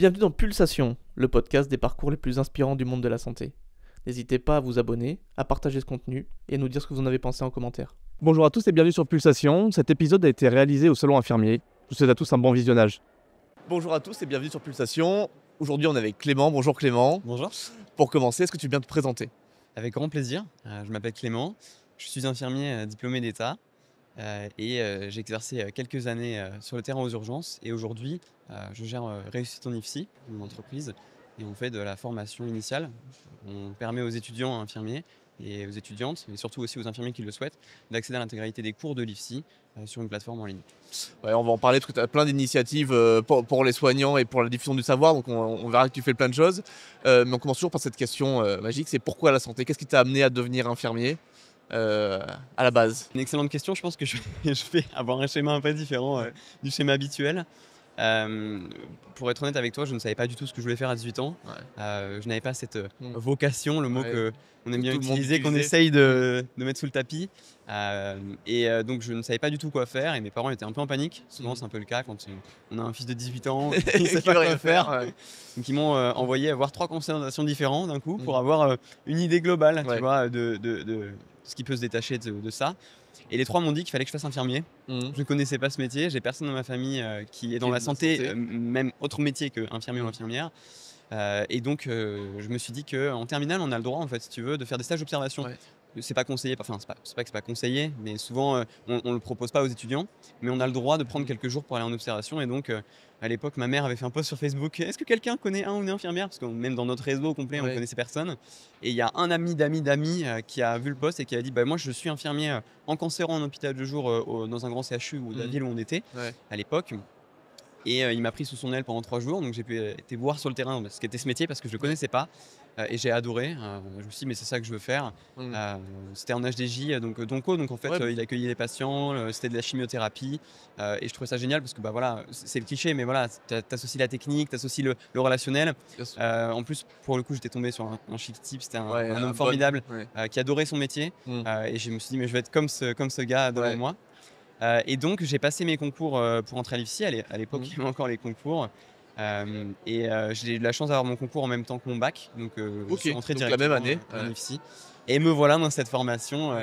Bienvenue dans Pulsation, le podcast des parcours les plus inspirants du monde de la santé. N'hésitez pas à vous abonner, à partager ce contenu et à nous dire ce que vous en avez pensé en commentaire. Bonjour à tous et bienvenue sur Pulsation. Cet épisode a été réalisé au Salon Infirmier. Je vous souhaite à tous un bon visionnage. Bonjour à tous et bienvenue sur Pulsation. Aujourd'hui, on est avec Clément. Bonjour Clément. Bonjour. Pour commencer, est-ce que tu veux bien te présenter ? Avec grand plaisir. Je m'appelle Clément. Je suis infirmier diplômé d'État et j'ai exercé quelques années sur le terrain aux urgences. Et aujourd'hui, je gère Réussite en IFSI, une entreprise, et on fait de la formation initiale. On permet aux étudiants infirmiers et aux étudiantes, mais surtout aussi aux infirmiers qui le souhaitent, d'accéder à l'intégralité des cours de l'IFSI sur une plateforme en ligne. Ouais, on va en parler parce que tu as plein d'initiatives pour les soignants et pour la diffusion du savoir, donc on verra que tu fais plein de choses. Mais on commence toujours par cette question magique, c'est pourquoi la santé ? Qu'est-ce qui t'a amené à devenir infirmier à la base ? Une excellente question. Je pense que je vais avoir un schéma un peu différent du schéma habituel. Pour être honnête avec toi, je ne savais pas du tout ce que je voulais faire à 18 ans. Je n'avais pas cette vocation, le mot qu'on aime bien utiliser, qu'on essaye de mettre sous le tapis. Donc je ne savais pas du tout quoi faire et mes parents étaient un peu en panique. Souvent c'est un peu le cas quand on a un fils de 18 ans qui ne sait pas quoi faire. Donc ils m'ont envoyé voir 3 concentrations différentes d'un coup pour avoir une idée globale tu vois, de ce qui peut se détacher de ça. Et les 3 m'ont dit qu'il fallait que je fasse infirmier. Je ne connaissais pas ce métier, j'ai personne dans ma famille qui est dans la santé, même autre métier qu'infirmier ou infirmière. Et donc je me suis dit qu'en terminale, on a le droit, en fait, si tu veux, de faire des stages d'observation. C'est pas conseillé, enfin c'est pas que c'est pas conseillé, mais souvent on le propose pas aux étudiants, mais on a le droit de prendre quelques jours pour aller en observation. Et donc à l'époque, ma mère avait fait un post sur Facebook. Est-ce que quelqu'un connaît un ou une infirmière ? Parce que même dans notre réseau complet, on connaissait personne. Et il y a un ami d'amis qui a vu le post et qui a dit bah, moi je suis infirmier en cancéro en hôpital de jour dans un grand CHU ou de la ville où on était à l'époque. Et il m'a pris sous son aile pendant 3 jours, donc j'ai pu été voir sur le terrain ce qu'était ce métier parce que je ne le connaissais pas. Et j'ai adoré. Je me suis dit, mais c'est ça que je veux faire. C'était en HDJ, donc en fait, il accueillait les patients, c'était de la chimiothérapie. Et je trouvais ça génial parce que bah, voilà, c'est le cliché, mais voilà, tu associes la technique, tu associes le relationnel. En plus, pour le coup, j'étais tombé sur un chic type, c'était un homme formidable qui adorait son métier. Et je me suis dit, mais je vais être comme ce gars devant moi. Et donc j'ai passé mes concours pour entrer à l'IFSI. À l'époque, il y avait encore les concours. J'ai eu la chance d'avoir mon concours en même temps que mon bac. Donc je suis rentré directement la même année en IFSI. Et me voilà dans cette formation.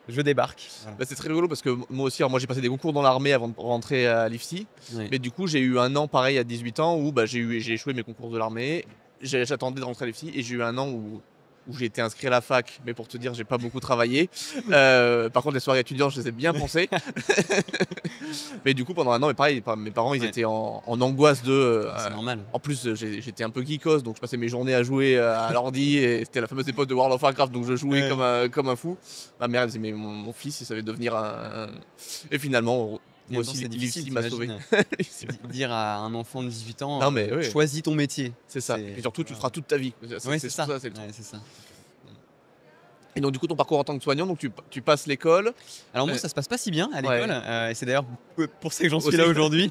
Je débarque. Voilà. Bah, c'est très rigolo parce que moi aussi, moi j'ai passé des concours dans l'armée avant de rentrer à l'IFSI. Mais du coup, j'ai eu un an pareil à 18 ans où j'ai échoué mes concours de l'armée. J'attendais de rentrer à l'IFSI et j'ai eu un an où j'ai été inscrit à la fac, mais pour te dire, j'ai pas beaucoup travaillé. Par contre, les soirées étudiantes, je les ai bien pensées. Mais du coup, pendant un an, mes parents, ils étaient en angoisse de... c'est normal. En plus, j'étais un peu geekos, donc je passais mes journées à jouer à l'ordi, et c'était la fameuse époque de World of Warcraft, donc je jouais comme un fou. Ma mère, elle disait, mais mon fils, il savait devenir un... Et finalement... Moi aussi, c'est difficile, m'a sauvé. Dire à un enfant de 18 ans, non, mais, choisis ton métier. C'est ça. Et surtout, tu le feras toute ta vie. C'est ça. C'est ça. Et donc, du coup, ton parcours en tant que soignant, donc tu passes l'école. Alors, moi, ça se passe pas si bien à l'école. Et c'est d'ailleurs pour ça que j'en suis là aujourd'hui.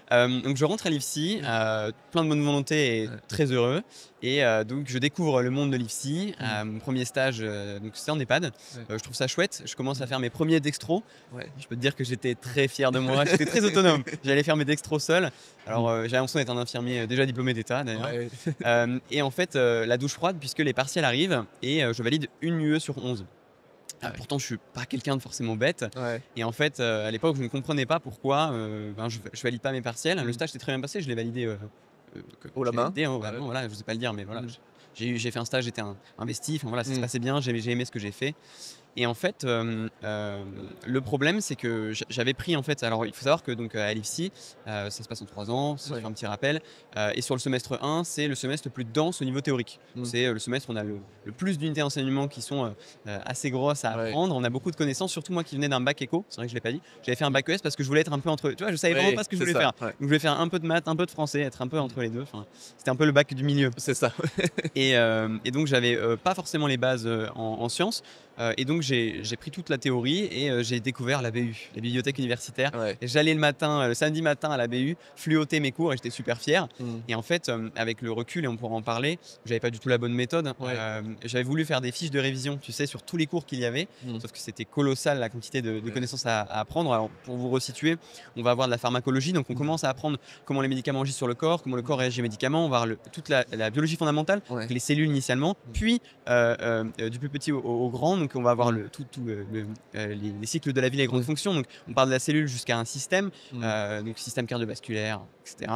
Donc je rentre à l'IFSI, plein de bonne volonté et très heureux. Et donc je découvre le monde de l'IFSI. Mon premier stage, donc c'était en EHPAD. Je trouve ça chouette. Je commence à faire mes premiers dextros. Je peux te dire que j'étais très fier de moi. J'étais très autonome. J'allais faire mes dextros seul. Alors j'ai l'impression d'être un infirmier déjà diplômé d'État d'ailleurs. Et en fait, la douche froide puisque les partiels arrivent et je valide une UE sur 11. Pourtant, je suis pas quelqu'un de forcément bête. Et en fait, à l'époque, je ne comprenais pas pourquoi je valide pas mes partiels. Le stage s'est très bien passé, je l'ai validé haut la main. Voilà, je sais pas le dire, mais voilà, j'ai fait un stage, j'étais investi. Enfin voilà, ça se passait bien, j'ai aimé ce que j'ai fait. Et en fait, le problème, c'est que j'avais pris en fait. Alors, il faut savoir que donc à l'IFSI, ça se passe en 3 ans. Si je fais un petit rappel. Et sur le semestre 1, c'est le semestre le plus dense au niveau théorique. C'est le semestre où on a le plus d'unités d'enseignement qui sont assez grosses à apprendre. On a beaucoup de connaissances, surtout moi qui venais d'un bac éco. C'est vrai que je l'ai pas dit. J'avais fait un bac ES parce que je voulais être un peu entre. Tu vois, je savais vraiment pas ce que je voulais faire. Donc, je voulais faire un peu de maths, un peu de français, être un peu entre les deux. Enfin, c'était un peu le bac du milieu. C'est ça. Et donc, j'avais pas forcément les bases en sciences. Et donc j'ai pris toute la théorie et j'ai découvert la BU, la bibliothèque universitaire. Ouais. Et j'allais le samedi matin à la BU, fluoter mes cours et j'étais super fier. Et en fait, avec le recul, et on pourra en parler, j'avais pas du tout la bonne méthode. J'avais voulu faire des fiches de révision, tu sais, sur tous les cours qu'il y avait, sauf que c'était colossal la quantité de connaissances à apprendre. Alors, pour vous resituer, on va avoir de la pharmacologie, donc on commence à apprendre comment les médicaments agissent sur le corps, comment le corps réagit aux médicaments, on va voir toute la biologie fondamentale, donc les cellules initialement, puis du plus petit au grand, donc on va avoir les cycles de la vie, les grandes fonctions, donc on parle de la cellule jusqu'à un système, donc système cardiovasculaire, etc.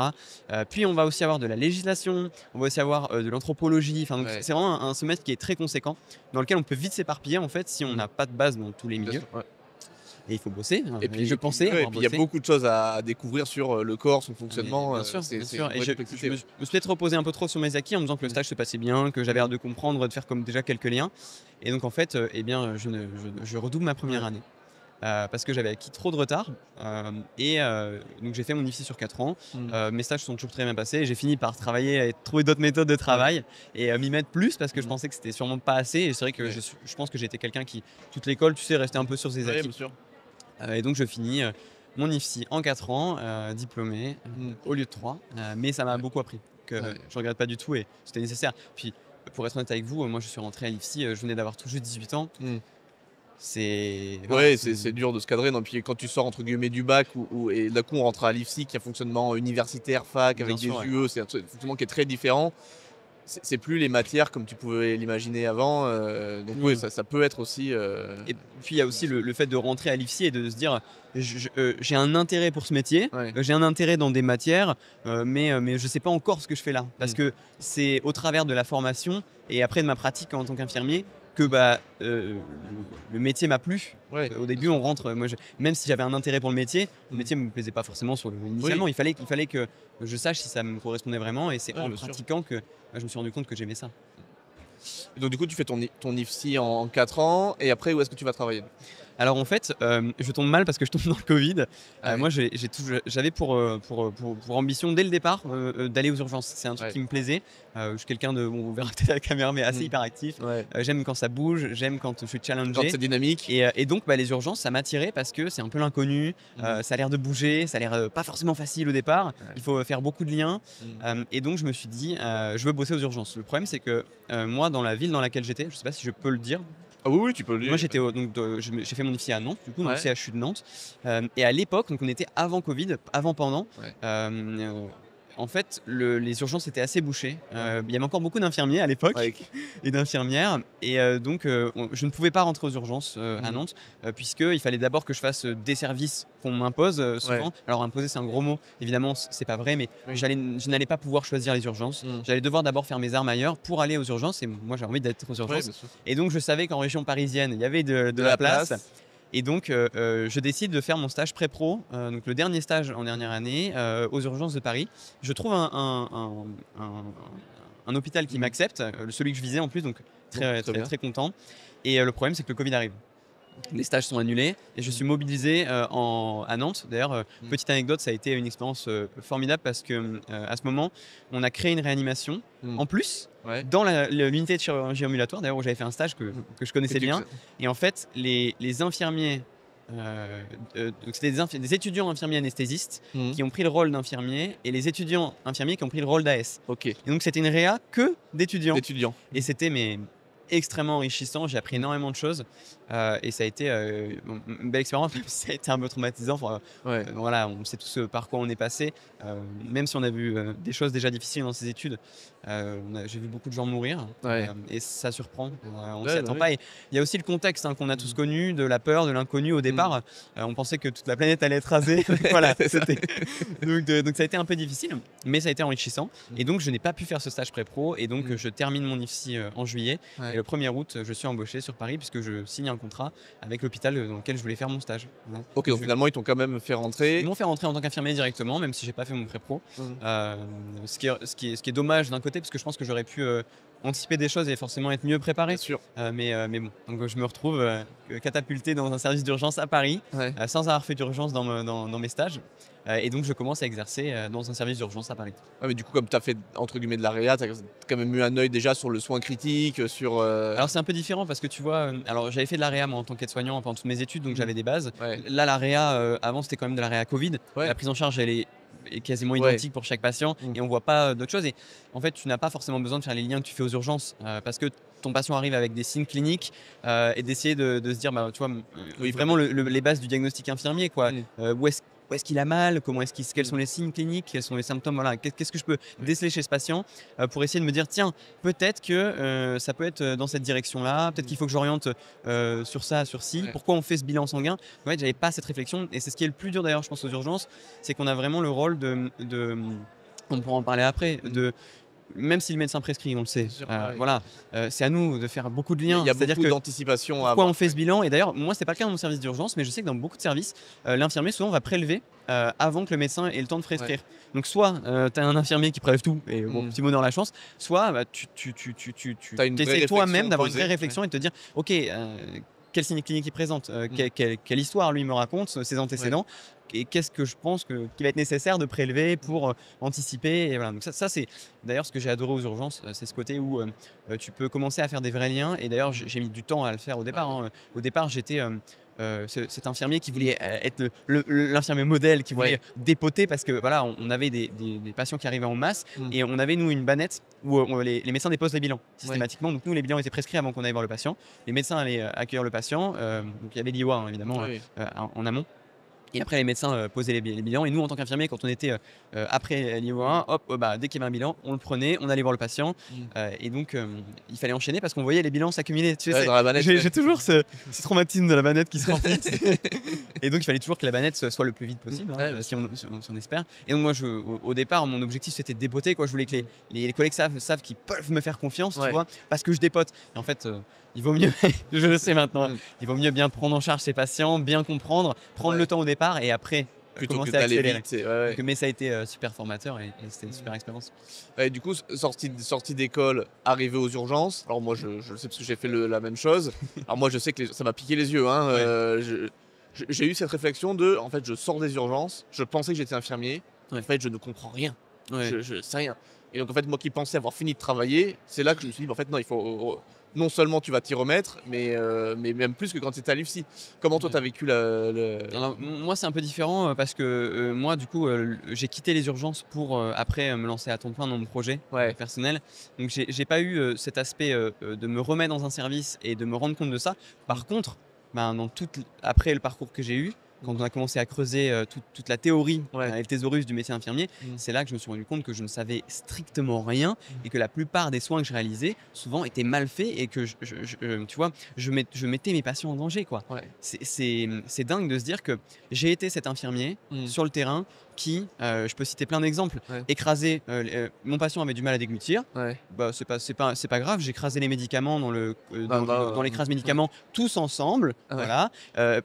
Puis on va aussi avoir de la législation, on va aussi avoir de l'anthropologie, enfin c'est vraiment un semestre qui est très conséquent, dans lequel on peut vite s'éparpiller en fait si on n'a pas de base dans tous les milieux. Et il faut bosser. Et puis il y a beaucoup de choses à découvrir sur le corps, son fonctionnement. Bien sûr. Et je me suis peut-être reposé un peu trop sur mes acquis en me disant que le stage se passait bien, que j'avais l'air de comprendre, de faire comme déjà quelques liens. Et donc en fait, je redouble ma première année. Parce que j'avais acquis trop de retard donc j'ai fait mon IFSI sur 4 ans. Mes stages sont toujours très bien passés. J'ai fini par travailler et trouver d'autres méthodes de travail et m'y mettre plus parce que je pensais que c'était sûrement pas assez. Et c'est vrai que je pense que j'étais quelqu'un qui, toute l'école, tu sais, restait un peu sur ses acquis. Bien sûr. Et donc je finis mon IFSI en 4 ans, diplômé, au lieu de 3. Mais ça m'a beaucoup appris. Je regrette pas du tout et c'était nécessaire. Puis pour être honnête avec vous, moi je suis rentré à l'IFSI, je venais d'avoir tout juste 18 ans. C'est dur de se cadrer. Non, puis quand tu sors entre guillemets du bac et d'un coup on rentre à l'IFSI qui a un fonctionnement universitaire, fac, avec des UE, c'est un fonctionnement qui est très différent. C'est plus les matières comme tu pouvais l'imaginer avant. Donc oui, ça peut être aussi. Et puis il y a aussi le fait de rentrer à l'IFSI et de se dire j'ai un intérêt pour ce métier, j'ai un intérêt dans des matières, mais je ne sais pas encore ce que je fais là. Parce que c'est au travers de la formation et après de ma pratique en tant qu'infirmier que le métier m'a plu. Au début, on rentre. Même si j'avais un intérêt pour le métier ne me plaisait pas forcément initialement. Il fallait que je sache si ça me correspondait vraiment. Et c'est en pratiquant que je me suis rendu compte que j'aimais ça. Donc du coup, tu fais ton IFSI en 4 ans et après, où est-ce que tu vas travailler ? Alors en fait, je tombe mal parce que je tombe dans le Covid. Moi, j'avais pour ambition dès le départ d'aller aux urgences. C'est un truc qui me plaisait. Je suis quelqu'un de, on verra peut-être à la caméra, mais assez hyperactif. J'aime quand ça bouge, j'aime quand je suis challengé. Quand c'est dynamique. Et donc les urgences, ça m'attirait parce que c'est un peu l'inconnu. Ça a l'air de bouger, ça a l'air pas forcément facile au départ. Il faut faire beaucoup de liens. Et donc je me suis dit, je veux bosser aux urgences. Le problème, c'est que moi, dans la ville dans laquelle j'étais, je sais pas si je peux le dire. Ah oui, tu peux le dire. Moi, j'ai fait mon IFSI à Nantes, du coup, dans le CHU de Nantes. Et à l'époque, donc on était avant Covid, avant-pendant. En fait, les urgences étaient assez bouchées. Il y avait encore beaucoup d'infirmiers à l'époque et d'infirmières. Et donc, je ne pouvais pas rentrer aux urgences à Nantes, puisqu'il fallait d'abord que je fasse des services qu'on m'impose souvent. Alors, imposer, c'est un gros mot. Évidemment, c'est pas vrai, mais je n'allais pas pouvoir choisir les urgences. J'allais devoir d'abord faire mes armes ailleurs pour aller aux urgences. Et moi, j'ai envie d'être aux urgences. Et donc, je savais qu'en région parisienne, il y avait de la place. Et donc, je décide de faire mon stage pré-pro, donc le dernier stage en dernière année, aux urgences de Paris. Je trouve un hôpital qui m'accepte, celui que je visais en plus, donc très content. Et le problème, c'est que le Covid arrive. Les stages sont annulés et je suis mobilisé à Nantes. D'ailleurs, petite anecdote, ça a été une expérience formidable parce que à ce moment, on a créé une réanimation en plus dans l'unité de chirurgie ambulatoire, d'ailleurs où j'avais fait un stage que je connaissais bien. Et en fait, les infirmiers, c'était des étudiants infirmiers anesthésistes qui ont pris le rôle d'infirmiers et les étudiants infirmiers qui ont pris le rôle d'AS. Et donc c'était une réa que d'étudiants. Et c'était extrêmement enrichissant, j'ai appris énormément de choses et ça a été une belle expérience, même si ça a été un peu traumatisant. Voilà, on sait tous par quoi on est passé, même si on a vu des choses déjà difficiles dans ces études. J'ai vu beaucoup de gens mourir et ça surprend, on ne s'y attend pas. Et il y a aussi le contexte qu'on a tous connu, de la peur, de l'inconnu au départ. On pensait que toute la planète allait être rasée. Voilà, donc ça a été un peu difficile, mais ça a été enrichissant. Et donc je n'ai pas pu faire ce stage pré-pro et donc je termine mon IFSI en juillet. Et le 1er août, je suis embauché sur Paris puisque je signe un contrat avec l'hôpital dans lequel je voulais faire mon stage. Donc finalement, ils t'ont quand même fait rentrer. Ils m'ont fait rentrer en tant qu'infirmier directement, même si j'ai pas fait mon pré-pro. Ce qui est dommage d'un côté, parce que je pense que j'aurais pu anticiper des choses et forcément être mieux préparé. Bien sûr. Mais bon, donc je me retrouve catapulté dans un service d'urgence à Paris, sans avoir fait d'urgence dans mes stages. Et donc je commence à exercer dans un service d'urgence à Paris. Ouais, mais du coup, comme tu as fait entre guillemets de la réa, tu as quand même eu un œil déjà sur le soin critique, sur. Alors c'est un peu différent parce que tu vois, alors j'avais fait de la réa moi, en tant qu'aide-soignant pendant toutes mes études, donc j'avais des bases. Là, la réa, avant c'était quand même de la réa Covid. La prise en charge, elle est quasiment identique pour chaque patient et on voit pas d'autres choses. Et en fait, tu n'as pas forcément besoin de faire les liens que tu fais aux urgences parce que ton patient arrive avec des signes cliniques et d'essayer de se dire, bah, tu vois, vraiment les bases du diagnostic infirmier, quoi. Où est-ce qu'il a mal, quels sont les signes cliniques, quels sont les symptômes, voilà, qu'est-ce que je peux déceler chez ce patient pour essayer de me dire, tiens, peut-être que ça peut être dans cette direction-là, peut-être qu'il faut que j'oriente sur ça, sur ci, pourquoi on fait ce bilan sanguin. En fait, j'avais pas cette réflexion et c'est ce qui est le plus dur d'ailleurs, je pense, aux urgences, c'est qu'on a vraiment le rôle on pourra en parler après, même si le médecin prescrit, on le sait, voilà, c'est à nous de faire beaucoup de liens. Il y a beaucoup d'anticipation. Pourquoi on fait ce bilan? Et d'ailleurs, moi, c'est pas le cas dans mon service d'urgence, mais je sais que dans beaucoup de services, l'infirmier souvent va prélever avant que le médecin ait le temps de prescrire. Donc, soit tu as un infirmier qui prélève tout, et bon, petit mot dans la chance, soit bah, tu essaies toi-même d'avoir une vraie réflexion et de te dire, ok, quel signe clinique il présente, quelle histoire lui me raconte, ses antécédents. Et qu'est-ce que je pense qu'il va être nécessaire de prélever pour anticiper. Et voilà. Donc ça c'est d'ailleurs ce que j'ai adoré aux urgences, c'est ce côté où tu peux commencer à faire des vrais liens. Et d'ailleurs, j'ai mis du temps à le faire au départ. Au départ, j'étais cet infirmier qui voulait être l'infirmier modèle, qui voulait dépoter parce que voilà, on avait des patients qui arrivaient en masse et on avait nous une bannette où les médecins déposent les bilans systématiquement. Donc nous, les bilans étaient prescrits avant qu'on aille voir le patient. Les médecins allaient accueillir le patient. Donc il y avait l'IOA évidemment en amont. Et après, les médecins posaient les bilans. Et nous, en tant qu'infirmiers, quand on était après niveau 1, dès qu'il y avait un bilan, on le prenait, on allait voir le patient. Et donc, il fallait enchaîner parce qu'on voyait les bilans s'accumuler. Tu sais, j'ai toujours ce traumatisme de la bannette qui se remplit. Et donc, il fallait toujours que la bannette soit le plus vite possible, si on espère. Et donc, moi, au départ, mon objectif, c'était de dépoter. Je voulais que les collègues savent qu'ils peuvent me faire confiance, tu vois, parce que je dépote. Et en fait, il vaut mieux, je le sais maintenant, il vaut mieux bien prendre en charge ses patients, bien comprendre, prendre le temps au départ et après commencer à accélérer. Mais ça a été super formateur et c'était une super expérience. Et du coup, sortie d'école, arrivé aux urgences. Alors moi, je le sais parce que j'ai fait la même chose. Alors moi, je sais que ça m'a piqué les yeux. J'ai eu cette réflexion en fait, je sors des urgences, je pensais que j'étais infirmier. En fait, je ne comprends rien. Je sais rien. Et donc, en fait, moi qui pensais avoir fini de travailler, c'est là que je me suis dit, en fait, non, il faut... Non seulement tu vas t'y remettre, mais même plus que quand tu étais à l'IFSI. Comment toi, tu as vécu Alors, moi, c'est un peu différent parce que moi, du coup, j'ai quitté les urgences pour après me lancer à temps plein dans mon projet personnel. Donc, j'ai pas eu cet aspect de me remettre dans un service et de me rendre compte de ça. Par contre, après le parcours que j'ai eu, quand on a commencé à creuser toute la théorie et le thésaurus du métier infirmier, c'est là que je me suis rendu compte que je ne savais strictement rien et que la plupart des soins que je réalisais souvent étaient mal faits et que tu vois, je mettais mes patients en danger, quoi. C'est dingue de se dire que j'ai été cet infirmier sur le terrain qui, je peux citer plein d'exemples, écrasé, mon patient avait du mal à déglutir, c'est pas grave, j'écrasais les médicaments dans l'écrase médicaments tous ensemble, voilà,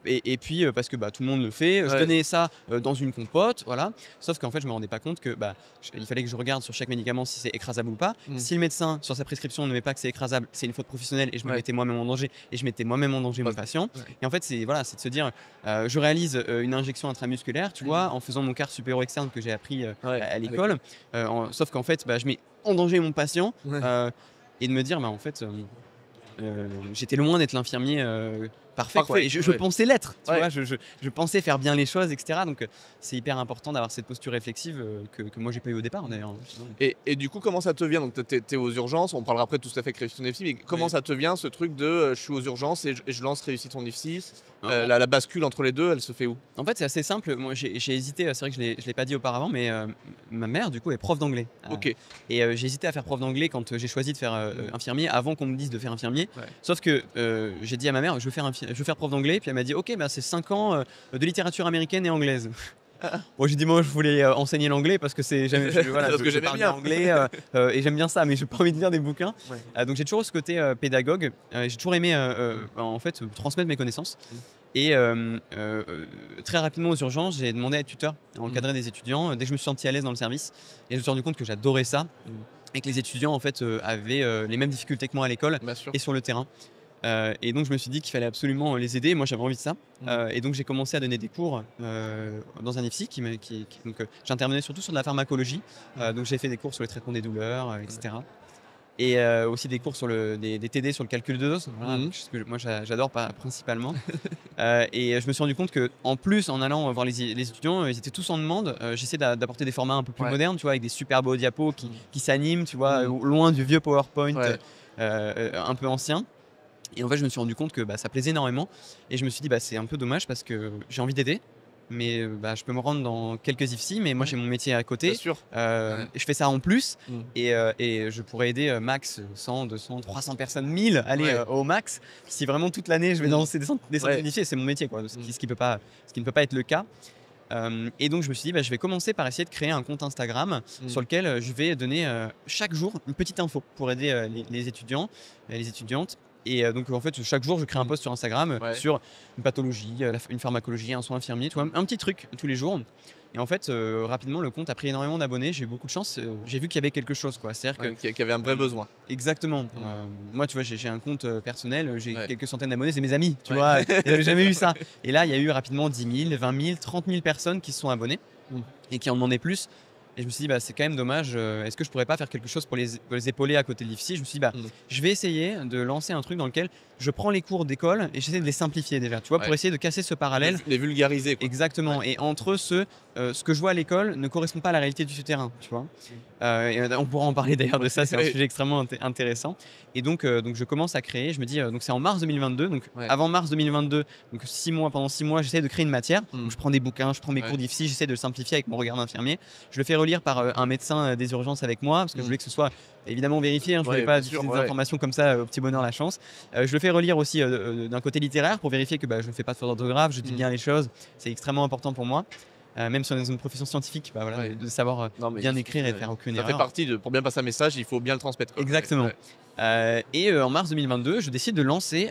et puis parce que tout le monde le fait, je donnais ça dans une compote, voilà, sauf qu'en fait je me rendais pas compte que il fallait que je regarde sur chaque médicament si c'est écrasable ou pas. Si le médecin sur sa prescription ne met pas que c'est écrasable, c'est une faute professionnelle et je me mettais moi-même en danger et je mettais moi-même en danger mon patient. Et en fait c'est de se dire je réalise une injection intramusculaire, tu vois, en faisant mon quart supérieur externe que j'ai appris à l'école, sauf qu'en fait je mets en danger mon patient et de me dire en fait j'étais loin d'être l'infirmier parfait. Et je pensais l'être, tu vois, je pensais faire bien les choses, etc. Donc c'est hyper important d'avoir cette posture réflexive que moi j'ai pas eu au départ d'ailleurs. Et du coup, comment ça te vient? Donc t'es aux urgences, on parlera après de tout ce que t'as fait création IFSI, mais comment ça te vient ce truc de je suis aux urgences et je lance réussit ton IFSI? La bascule entre les deux, elle se fait où? En fait, c'est assez simple. Moi, j'ai hésité. C'est vrai que je l'ai pas dit auparavant, mais ma mère, du coup, est prof d'anglais. Et j'ai hésité à faire prof d'anglais quand j'ai choisi de faire infirmier, avant qu'on me dise de faire infirmier. Sauf que j'ai dit à ma mère, je veux faire prof d'anglais. Puis elle m'a dit, ok, c'est 5 ans de littérature américaine et anglaise. Bon, j'ai dit moi je voulais enseigner l'anglais parce que je parle bien anglais et j'aime bien ça, mais j'ai pas envie de lire des bouquins. Donc j'ai toujours ce côté pédagogue. J'ai toujours aimé en fait transmettre mes connaissances. Et très rapidement aux urgences, j'ai demandé à être tuteur, encadrer des étudiants dès que je me suis senti à l'aise dans le service. Et je me suis rendu compte que j'adorais ça. et que les étudiants en fait avaient les mêmes difficultés que moi à l'école et sur le terrain. Et donc je me suis dit qu'il fallait absolument les aider. Moi j'avais envie de ça. Et donc j'ai commencé à donner des cours dans un IFSI. Donc j'intervenais surtout sur de la pharmacologie. Donc j'ai fait des cours sur le traitement des douleurs, etc. Et aussi des cours sur des TD sur le calcul de dose. Voilà, ce que moi j'adore principalement. Et je me suis rendu compte qu'en plus, en allant voir les étudiants, ils étaient tous en demande. J'essaie d'apporter des formats un peu plus modernes, tu vois, avec des super beaux diapos qui s'animent, tu vois, loin du vieux PowerPoint un peu ancien. Et en fait, je me suis rendu compte que ça plaisait énormément. Et je me suis dit, c'est un peu dommage parce que j'ai envie d'aider. Mais je peux me rendre dans quelques IFSI, mais moi j'ai mon métier à côté. Bien sûr. Je fais ça en plus et je pourrais aider max 100, 200, 300 personnes, 1000, allez au max. Si vraiment toute l'année je vais dans des centaines d'IFSI, c'est mon métier, quoi, ce qui ne peut pas être le cas. Et donc je me suis dit, je vais commencer par essayer de créer un compte Instagram sur lequel je vais donner chaque jour une petite info pour aider les étudiants et les étudiantes. Et donc en fait chaque jour je crée un post sur Instagram sur une pathologie, une pharmacologie, un soin infirmier, tu vois, un petit truc tous les jours. Et en fait rapidement le compte a pris énormément d'abonnés, j'ai eu beaucoup de chance, j'ai vu qu'il y avait quelque chose, quoi. C'est-à-dire qu'il y avait un vrai besoin. Exactement. Moi tu vois j'ai un compte personnel, j'ai quelques centaines d'abonnés, c'est mes amis, tu vois, j'avais jamais eu ça. Et là il y a eu rapidement 10 000, 20 000, 30 000 personnes qui se sont abonnées et qui en demandaient plus. Et je me suis dit, c'est quand même dommage, est-ce que je pourrais pas faire quelque chose pour les épauler à côté de l'IFSI? Je me suis dit, je vais essayer de lancer un truc dans lequel je prends les cours d'école et j'essaie de les simplifier déjà, tu vois, pour essayer de casser ce parallèle. Les vulgariser, quoi. Exactement. Et entre ce que je vois à l'école ne correspond pas à la réalité du terrain, tu vois. Et on pourra en parler d'ailleurs de ça, c'est un sujet extrêmement intéressant. Et donc je commence à créer, je me dis, donc c'est en mars 2022, donc avant mars 2022, donc pendant 6 mois, j'essaie de créer une matière. Donc je prends des bouquins, je prends mes cours d'IFSI, j'essaie de le simplifier avec mon regard d'infirmier. Je le fais relire par un médecin des urgences avec moi, parce que je voulais que ce soit évidemment vérifié, je ne voulais pas diffuser des informations comme ça au petit bonheur la chance. Je le fais relire aussi d'un côté littéraire pour vérifier que je ne fais pas de faute d'orthographe, je dis bien les choses, c'est extrêmement important pour moi. Même si on est dans une profession scientifique, de savoir bien écrire et faire aucune erreur. Ça fait partie pour bien passer un message, il faut bien le transmettre, quoi. Exactement. Et en mars 2022, je décide de lancer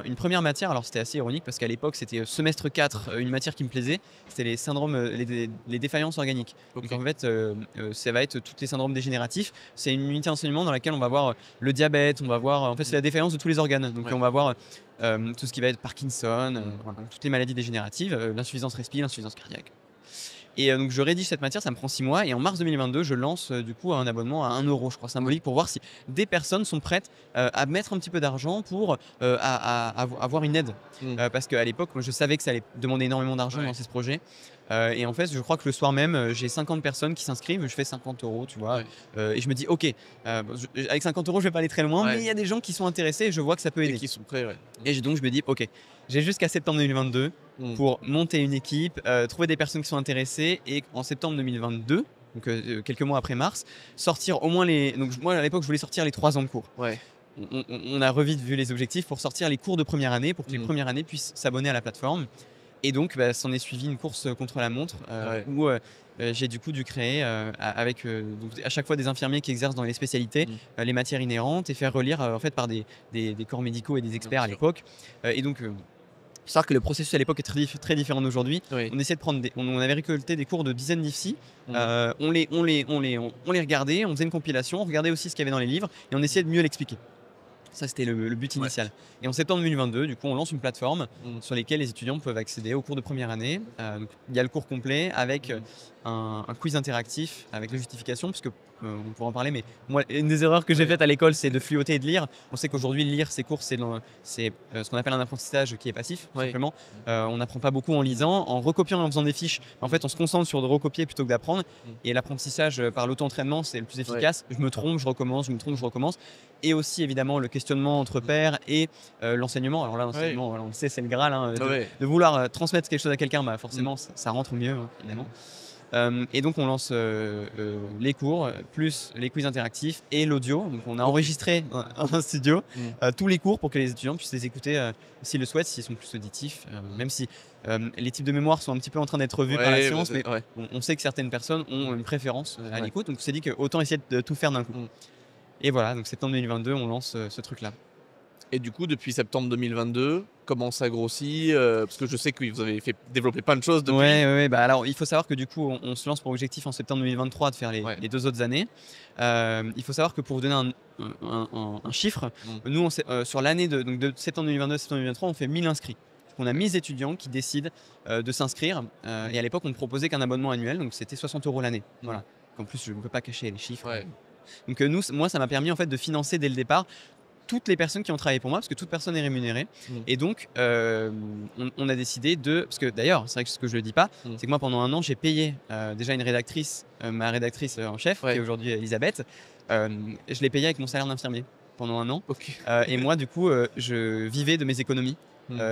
une première matière. Alors c'était assez ironique parce qu'à l'époque c'était semestre 4, une matière qui me plaisait, c'était les syndromes, les défaillances organiques. Donc en fait ça va être tous les syndromes dégénératifs. C'est une unité d'enseignement dans laquelle on va voir le diabète, on va voir, en fait c'est la défaillance de tous les organes. Donc on va voir tout ce qui va être Parkinson, toutes les maladies dégénératives, l'insuffisance respiratoire, l'insuffisance cardiaque. Et donc je rédige cette matière, ça me prend 6 mois et en mars 2022 je lance du coup un abonnement à 1 € je crois symbolique pour voir si des personnes sont prêtes à mettre un petit peu d'argent pour avoir une aide. Parce qu'à l'époque moi je savais que ça allait demander énormément d'argent dans ce projet. Et en fait je crois que le soir même j'ai 50 personnes qui s'inscrivent, je fais 50 € tu vois. Et je me dis ok, avec 50 € je vais pas aller très loin, mais il y a des gens qui sont intéressés et je vois que ça peut aider. Et qui sont prêts, Et donc je me dis ok, j'ai jusqu'à septembre 2022 pour monter une équipe, trouver des personnes qui sont intéressées et en septembre 2022, donc quelques mois après mars, sortir au moins donc moi à l'époque je voulais sortir les 3 ans de cours. On a revite vu les objectifs pour sortir les cours de première année pour que les premières années puissent s'abonner à la plateforme. Et donc s'en est suivi une course contre la montre où j'ai du coup dû créer avec donc, à chaque fois des infirmiers qui exercent dans les spécialités les matières inhérentes et faire relire en fait par des corps médicaux et des experts à l'époque. Et donc il faut savoir que le processus à l'époque est très différent d'aujourd'hui. On essayait de prendre on avait récolté des cours de dizaines d'IFSI. On les regardait, on faisait une compilation, on regardait aussi ce qu'il y avait dans les livres et on essayait de mieux l'expliquer. Ça, c'était le but initial. Et en septembre 2022, du coup, on lance une plateforme sur laquelle les étudiants peuvent accéder au cours de première année. Donc, il y a le cours complet avec un quiz interactif avec les justifications, parce que on pourra en parler, mais moi, une des erreurs que j'ai faites à l'école, c'est de fluoter et de lire. On sait qu'aujourd'hui, lire ces cours, c'est ce qu'on appelle un apprentissage qui est passif, tout simplement. On n'apprend pas beaucoup en lisant. En recopiant et en faisant des fiches, en fait, on se concentre sur de recopier plutôt que d'apprendre. Et l'apprentissage par l'auto-entraînement, c'est le plus efficace. Je me trompe, je recommence, je me trompe, je recommence. Et aussi, évidemment, le questionnement entre pairs et l'enseignement. Alors là, l'enseignement, on le sait, c'est le Graal. De vouloir transmettre quelque chose à quelqu'un, forcément, ça rentre mieux, évidemment. Et donc on lance les cours, plus les quiz interactifs et l'audio. Donc on a enregistré un studio tous les cours pour que les étudiants puissent les écouter s'ils le souhaitent, s'ils sont plus auditifs, même si les types de mémoire sont un petit peu en train d'être revus par la science, mais on sait que certaines personnes ont une préférence à l'écoute, donc on s'est dit qu'autant essayer de tout faire d'un coup. Et voilà, donc septembre 2022, on lance ce truc-là. Et du coup, depuis septembre 2022, comment ça grossit parce que je sais que vous avez fait développer plein de choses depuis. Ouais. Bah alors, il faut savoir que du coup, on se lance pour objectif en septembre 2023 de faire les 2 autres années. Il faut savoir que pour vous donner un chiffre, nous, sur l'année donc de septembre 2022 à septembre 2023, on fait 1000 inscrits. On a 1000 étudiants qui décident de s'inscrire. Et à l'époque, on ne proposait qu'un abonnement annuel, donc c'était 60 € l'année. Voilà. En plus, je ne peux pas cacher les chiffres. Ouais. Donc moi, ça m'a permis en fait de financer dès le départ toutes les personnes qui ont travaillé pour moi, parce que toute personne est rémunérée. Et donc, on a décidé parce que d'ailleurs, c'est vrai que ce que je ne le dis pas, c'est que moi, pendant un an, j'ai payé déjà une rédactrice, ma rédactrice en chef, qui est aujourd'hui Elisabeth. Je l'ai payée avec mon salaire d'infirmier pendant un an. Okay. Et moi, du coup, je vivais de mes économies.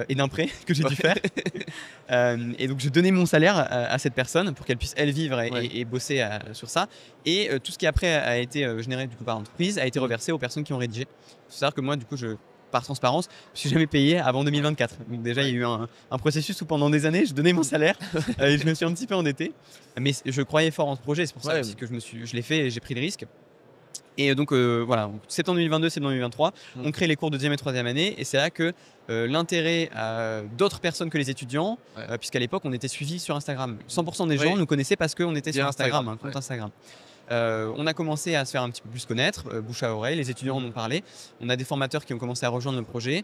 Et d'un prêt que j'ai dû faire. Et donc je donnais mon salaire à cette personne pour qu'elle puisse elle vivre et bosser sur ça. Et tout ce qui après a été généré du coup par l'entreprise a été reversé aux personnes qui ont rédigé. Il faut savoir que moi du coup par transparence, je ne suis jamais payé avant 2024. Donc déjà il y a eu un processus où pendant des années je donnais mon salaire et je me suis un petit peu endetté. Mais je croyais fort en ce projet, c'est pour ça que je l'ai fait et j'ai pris le risque. Et donc voilà, septembre 2022, septembre 2023, on crée les cours de 2e et 3e année. Et c'est là que l'intérêt d'autres personnes que les étudiants, puisqu'à l'époque on était suivis sur Instagram. 100% des gens nous connaissaient parce qu'on était sur Instagram, un compte Instagram. On a commencé à se faire un petit peu plus connaître, bouche à oreille, les étudiants en ont parlé. On a des formateurs qui ont commencé à rejoindre le projet.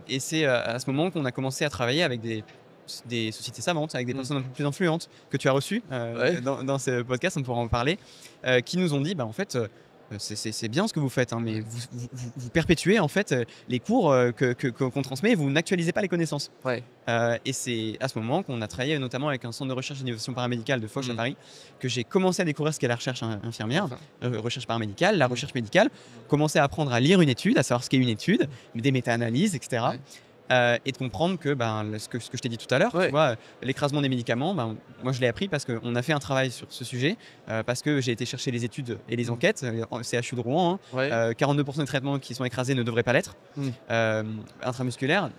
Et c'est à ce moment qu'on a commencé à travailler avec des sociétés savantes, avec des personnes un peu plus influentes que tu as reçues dans ce podcast, on pourra en parler, qui nous ont dit, en fait, c'est bien ce que vous faites, mais vous perpétuez en fait les cours qu'on transmet et vous n'actualisez pas les connaissances. Et c'est à ce moment qu'on a travaillé notamment avec un centre de recherche et d'innovation paramédicale de Foch à Paris, que j'ai commencé à découvrir ce qu'est la recherche infirmière, recherche paramédicale, la recherche médicale, commencer à apprendre à lire une étude, à savoir ce qu'est une étude, des méta-analyses, etc. Et de comprendre que ce que je t'ai dit tout à l'heure, tu vois, l'écrasement des médicaments, moi je l'ai appris parce qu'on a fait un travail sur ce sujet, parce que j'ai été chercher les études et les enquêtes, CHU de Rouen, 42% des traitements qui sont écrasés ne devraient pas l'être, intramusculaire.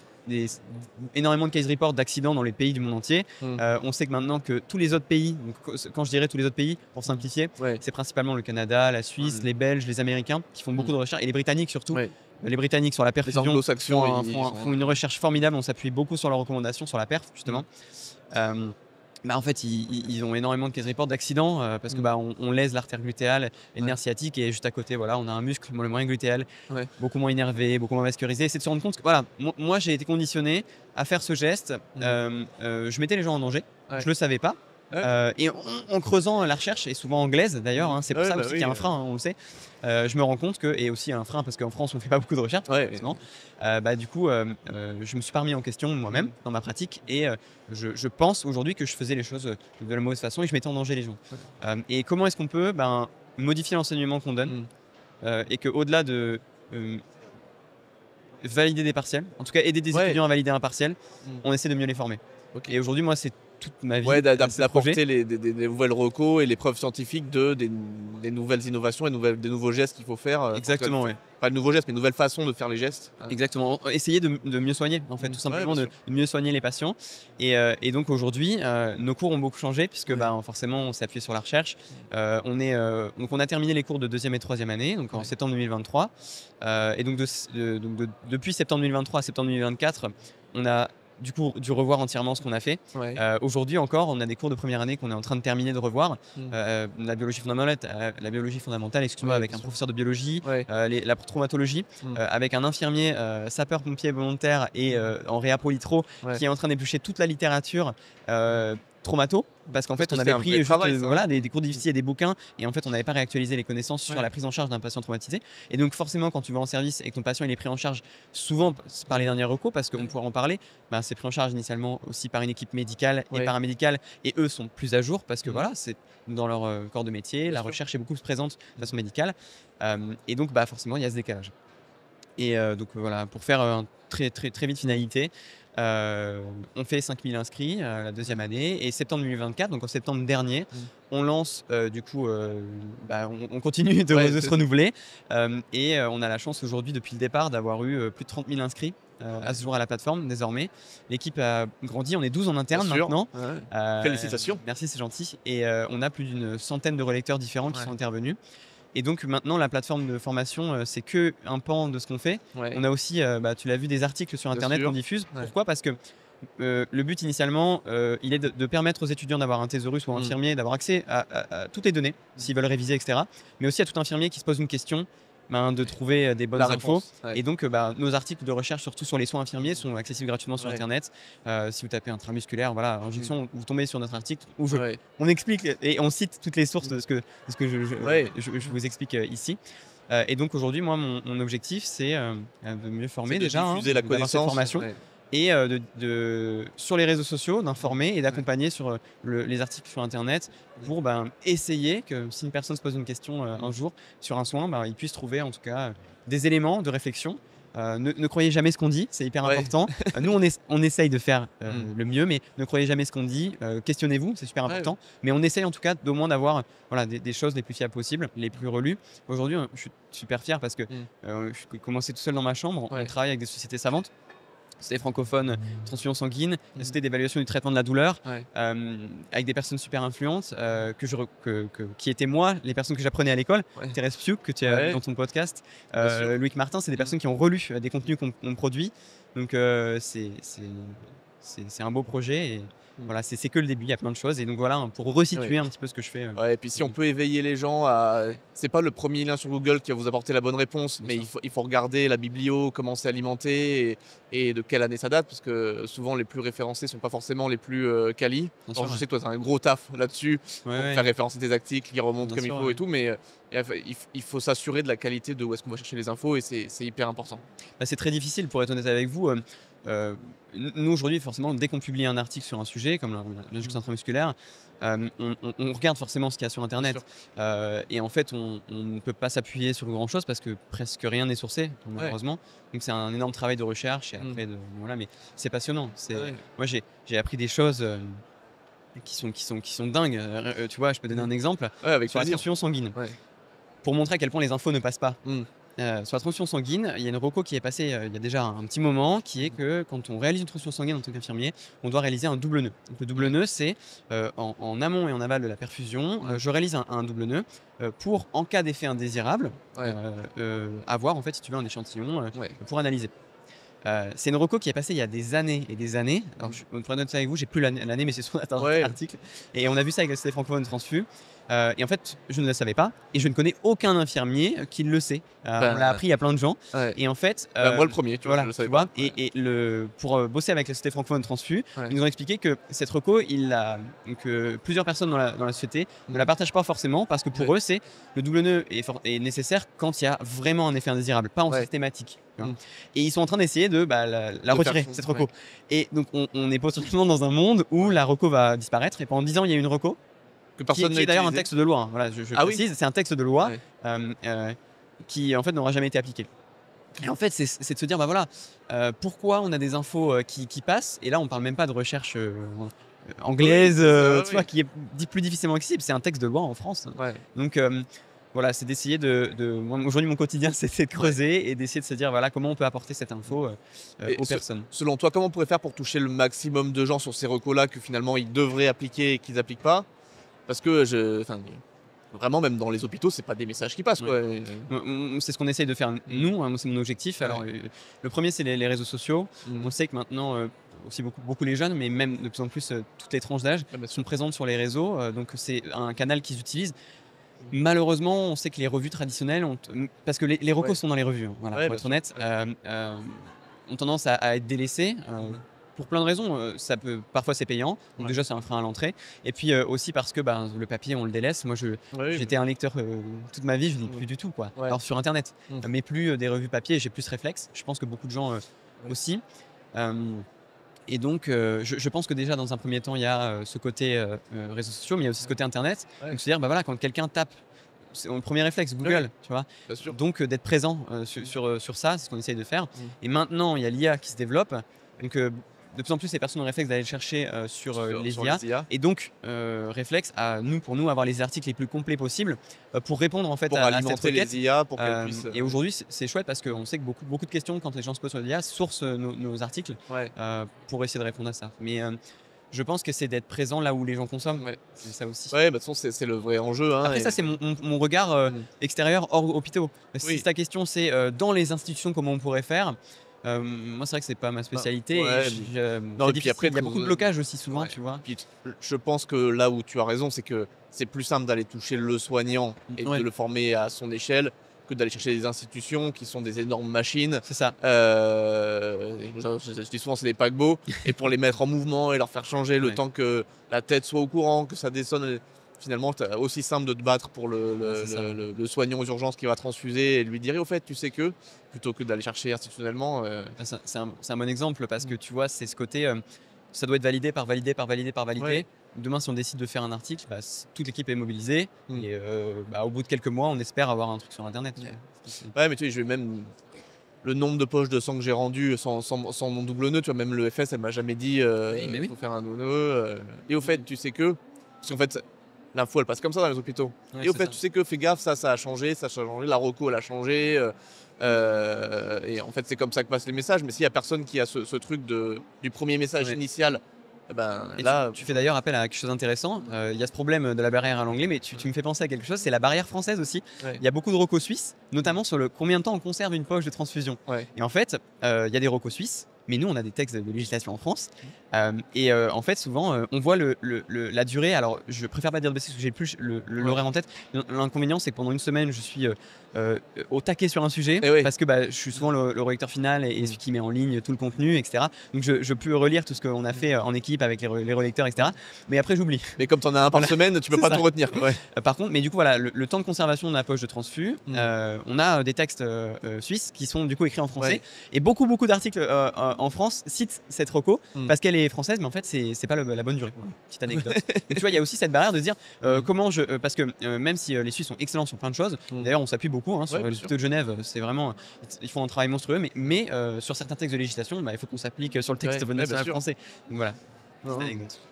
Énormément de case reports d'accidents dans les pays du monde entier. On sait que maintenant que tous les autres pays, donc quand je dirais tous les autres pays, pour simplifier, c'est principalement le Canada, la Suisse, les Belges, les Américains qui font beaucoup de recherches, et les Britanniques surtout. Les Britanniques sur la perfusion font une recherche formidable, on s'appuie beaucoup sur leurs recommandations, sur la perf justement. En fait, ils ont énormément de case reports d'accidents parce que on lèse l'artère glutéale et le nerf sciatique, et juste à côté, voilà, on a un muscle, le moyen glutéal, beaucoup moins innervé, beaucoup moins vascularisé. C'est de se rendre compte que voilà, moi j'ai été conditionné à faire ce geste. Je mettais les gens en danger, je le savais pas. Et en creusant la recherche, et souvent anglaise d'ailleurs, c'est pour ça aussi qu'il y a un frein, on le sait. Je me rends compte que, et aussi un frein parce qu'en France on ne fait pas beaucoup de recherche, du coup je me suis pas remis en question moi-même dans ma pratique, et je pense aujourd'hui que je faisais les choses de la mauvaise façon et je mettais en danger les gens. Et comment est-ce qu'on peut modifier l'enseignement qu'on donne, et qu'au-delà de valider des partiels, en tout cas aider des étudiants à valider un partiel, on essaie de mieux les former. Et aujourd'hui moi c'est toute ma vie d'apporter des nouvelles recos et les preuves scientifiques des nouvelles innovations et des nouveaux gestes qu'il faut faire. Exactement, pas de nouveaux gestes, mais de nouvelles façons de faire les gestes. Exactement, essayer de mieux soigner, en fait, tout simplement de mieux soigner les patients. Et donc aujourd'hui, nos cours ont beaucoup changé, puisque forcément on s'est appuyé sur la recherche. Donc on a terminé les cours de 2e et 3e année, donc en septembre 2023. Et donc depuis septembre 2023 à septembre 2024, on a du coup dû revoir entièrement ce qu'on a fait. Aujourd'hui encore, on a des cours de première année qu'on est en train de terminer de revoir. La biologie fondamentale, excuse-moi, avec un professeur de biologie, la traumatologie, avec un infirmier sapeur-pompier volontaire et en réa pro-litro qui est en train d'éplucher toute la littérature traumato, parce qu'en fait on avait pris des cours difficiles et des bouquins, et en fait on n'avait pas réactualisé les connaissances sur la prise en charge d'un patient traumatisé. Et donc forcément quand tu vas en service et que ton patient il est pris en charge souvent par les derniers recours, parce qu'on pourra en parler, c'est pris en charge initialement aussi par une équipe médicale et paramédicale, et eux sont plus à jour parce que voilà, c'est dans leur corps de métier, la recherche est beaucoup plus présente de façon médicale, et donc forcément il y a ce décalage. Et donc voilà, pour faire très vite finalité, on fait 5000 inscrits la 2e année, et septembre 2024, donc en septembre dernier, on lance on continue de se renouveler, et on a la chance aujourd'hui depuis le départ d'avoir eu plus de 30 000 inscrits à ce jour à la plateforme désormais. L'équipe a grandi, on est 12 en interne maintenant. Félicitations. Merci, c'est gentil. Et on a plus d'une centaine de relecteurs différents qui sont intervenus. Et donc maintenant, la plateforme de formation, c'est qu'un pan de ce qu'on fait. On a aussi, tu l'as vu, des articles sur Internet qu'on diffuse. Pourquoi ? Parce que le but initialement, il est de permettre aux étudiants d'avoir un thésaurus ou un infirmier, d'avoir accès à toutes les données, s'ils veulent réviser, etc. Mais aussi à tout infirmier qui se pose une question, de trouver des bonnes infos. Et donc, nos articles de recherche, surtout sur les soins infirmiers, sont accessibles gratuitement sur Internet. Si vous tapez intramusculaire, injection, vous tombez sur notre article où on explique et on cite toutes les sources de ce que je vous explique ici. Et donc aujourd'hui, moi, mon objectif, c'est de mieux former déjà, diffuser la connaissance, formation. Et sur les réseaux sociaux, d'informer et d'accompagner sur les articles sur Internet pour essayer que si une personne se pose une question un jour sur un soin, il puisse trouver en tout cas des éléments de réflexion. Ne croyez jamais ce qu'on dit, c'est hyper important. Nous, on essaye de faire le mieux, mais ne croyez jamais ce qu'on dit. Questionnez-vous, c'est super important. Mais on essaye en tout cas d'au moins d'avoir des choses les plus fiables possibles, les plus relues. Aujourd'hui, je suis super fier parce que je commençais tout seul dans ma chambre. On travaille avec des sociétés savantes. C'était francophone, transfusion sanguine, c'était d'évaluation du traitement de la douleur, avec des personnes super influentes, qui étaient moi, les personnes que j'apprenais à l'école. Thérèse Piouk, que tu as dans ton podcast, Loïc Martin, c'est des personnes qui ont relu des contenus qu'on produit. Donc c'est un beau projet. Et voilà, c'est que le début, il y a plein de choses. Et donc voilà, pour resituer un petit peu ce que je fais. Et puis si on peut éveiller les gens à... C'est pas le premier lien sur Google qui va vous apporter la bonne réponse, mais il faut regarder la biblio, comment c'est alimenté et de quelle année ça date, parce que souvent les plus référencés sont pas forcément les plus quali. Je sais que toi tu as un gros taf là-dessus pour faire référencer tes articles, qui remontent comme il faut et tout, mais il faut s'assurer de la qualité de où est-ce qu'on va chercher les infos et c'est hyper important. C'est très difficile, pour être honnête avec vous. Nous aujourd'hui, forcément, dès qu'on publie un article sur un sujet comme l'injection intramusculaire, on regarde forcément ce qu'il y a sur Internet. Et en fait, on ne peut pas s'appuyer sur grand chose parce que presque rien n'est sourcé, malheureusement. Donc c'est un énorme travail de recherche. Et après mais c'est passionnant. Moi, j'ai appris des choses qui sont dingues. Tu vois, je peux donner un exemple sur la transfusion sanguine. Pour montrer à quel point les infos ne passent pas. Sur la transfusion sanguine, il y a une reco qui est passée il y a déjà un petit moment, qui est que quand on réalise une transfusion sanguine en tant qu'infirmier, on doit réaliser un double nœud. Donc, le double nœud, c'est en amont et en aval de la perfusion, je réalise un double nœud pour, en cas d'effet indésirable, avoir en fait, si tu veux, un échantillon pour analyser. C'est une reco qui est passée il y a des années et des années. Alors, pour être honnête avec vous, j'ai plus l'année, mais c'est sur l'article. Et on a vu ça avec la Société francophone transfu. Et en fait, je ne le savais pas et je ne connais aucun infirmier qui le sait. On l'a appris, il y a plein de gens. Et en fait, moi le premier, tu vois, je le savais pas. Et pour bosser avec la Société francophone transfu, ils nous ont expliqué que cette reco, que plusieurs personnes dans la société ne la partagent pas forcément parce que pour eux, c'est le double nœud est nécessaire quand il y a vraiment un effet indésirable, pas en systématique. Et ils sont en train d'essayer de la retirer, cette reco. Et donc, on est potentiellement dans un monde où la reco va disparaître. Et pendant 10 ans, il y a une reco. Qui est d'ailleurs un texte de loi. Voilà, je précise, c'est un texte de loi qui en fait n'aura jamais été appliqué. Et en fait, c'est de se dire, pourquoi on a des infos qui passent, et là on parle même pas de recherche anglaise, tu vois, qui est plus difficilement accessible. C'est un texte de loi en France. Donc voilà, c'est d'essayer aujourd'hui, mon quotidien, c'est de creuser et d'essayer de se dire, comment on peut apporter cette info aux personnes. Selon toi, comment on pourrait faire pour toucher le maximum de gens sur ces recos-là que finalement ils devraient appliquer et qu'ils n'appliquent pas? Parce que vraiment, même dans les hôpitaux, c'est pas des messages qui passent. C'est ce qu'on essaye de faire nous, c'est mon objectif. Alors, le premier, c'est les réseaux sociaux. On sait que maintenant, aussi beaucoup les jeunes, mais même de plus en plus toutes les tranches d'âge sont présentes sur les réseaux. Donc, c'est un canal qu'ils utilisent. Malheureusement, on sait que les revues traditionnelles, parce que les recos sont dans les revues, pour être honnête, ont tendance à être délaissées. Pour plein de raisons, parfois c'est payant, donc déjà c'est un frein à l'entrée, et puis aussi parce que le papier on le délaisse. Moi j'étais un lecteur toute ma vie, je ne lis plus du tout alors sur internet, mais plus des revues papier, j'ai plus ce réflexe, je pense que beaucoup de gens aussi. Et donc je pense que déjà dans un premier temps il y a ce côté réseaux sociaux, mais il y a aussi ce côté internet, donc se dire quand quelqu'un tape, c'est mon premier réflexe, Google, tu vois. Donc d'être présent sur ça, c'est ce qu'on essaye de faire. Et maintenant il y a l'IA qui se développe, donc de plus en plus, les personnes ont réflexe d'aller chercher sur les IA. Et donc, réflexe pour nous, avoir les articles les plus complets possibles pour répondre en fait pour à cette requête. Les IA, pour qu'elles puissent... Et aujourd'hui, c'est chouette parce qu'on sait que beaucoup de questions, quand les gens se posent sur les IA, sourcent nos articles pour essayer de répondre à ça. Mais je pense que c'est d'être présent là où les gens consomment. Ouais. C'est ça aussi. Ouais, de toute façon, c'est le vrai enjeu. Hein, Après, ça, c'est mon regard extérieur hors hôpitaux. Si ta question, c'est dans les institutions, comment on pourrait faire, moi, c'est vrai que c'est pas ma spécialité. Non, et puis après, il y a beaucoup de blocages aussi souvent, ouais. tu vois. Puis, je pense que là où tu as raison, c'est que c'est plus simple d'aller toucher le soignant et de le former à son échelle que d'aller chercher des institutions qui sont des énormes machines. C'est ça. Je dis souvent, c'est des paquebots. Et pour les mettre en mouvement et leur faire changer le temps que la tête soit au courant, que ça dessonne. Finalement, c'est aussi simple de te battre pour le soignant aux urgences qui va transfuser et lui dire au fait, tu sais que, plutôt que d'aller chercher institutionnellement. C'est un bon exemple parce que tu vois, c'est ce côté, ça doit être validé par validé. Ouais. Demain, si on décide de faire un article, toute l'équipe est mobilisée et au bout de quelques mois, on espère avoir un truc sur Internet. Ouais, mais tu sais, je vais même. Le nombre de poches de sang que j'ai rendu sans mon double nœud, tu vois, même le FS, elle m'a jamais dit il faut faire un double nœud. Et au fait, tu sais que. Parce qu'en fait, l'info, elle passe comme ça dans les hôpitaux. Ouais, et au fait, tu sais que fais gaffe, ça a changé, la reco, elle a changé. Et en fait, c'est comme ça que passent les messages. Mais s'il n'y a personne qui a ce truc du premier message initial, là. Tu fais d'ailleurs appel à quelque chose d'intéressant. Il y a ce problème de la barrière à l'anglais, mais tu me fais penser à quelque chose, c'est la barrière française aussi. Ouais. Il y a beaucoup de recos suisses, notamment sur combien de temps on conserve une poche de transfusion. Ouais. Et en fait, il y a des recos suisses. Mais nous, on a des textes de législation en France. En fait, souvent, on voit la durée. Alors, je préfère pas dire de bêtises parce que j'ai plus l'horaire en tête. L'inconvénient, c'est que pendant une semaine, je suis au taquet sur un sujet parce que je suis souvent le rédacteur final et celui qui met en ligne tout le contenu, etc. Donc, je peux relire tout ce qu'on a fait en équipe avec les relecteurs, etc. Mais après, j'oublie. Mais comme tu en as un par semaine, tu peux pas tout retenir. Ouais. Par contre, mais du coup, voilà, le temps de conservation de la poche de transfus, on a des textes suisses qui sont du coup écrits en français et beaucoup d'articles en France citent cette reco parce qu'elle est française, mais en fait c'est pas la bonne durée. Petite anecdote. Donc, tu vois, il y a aussi cette barrière de dire parce que même si les Suisses sont excellents sur plein de choses, d'ailleurs on s'appuie beaucoup sur les hôpitaux de Genève, c'est vraiment ils font un travail monstrueux, mais sur certains textes de législation, il faut qu'on s'applique sur le texte national français. Donc voilà.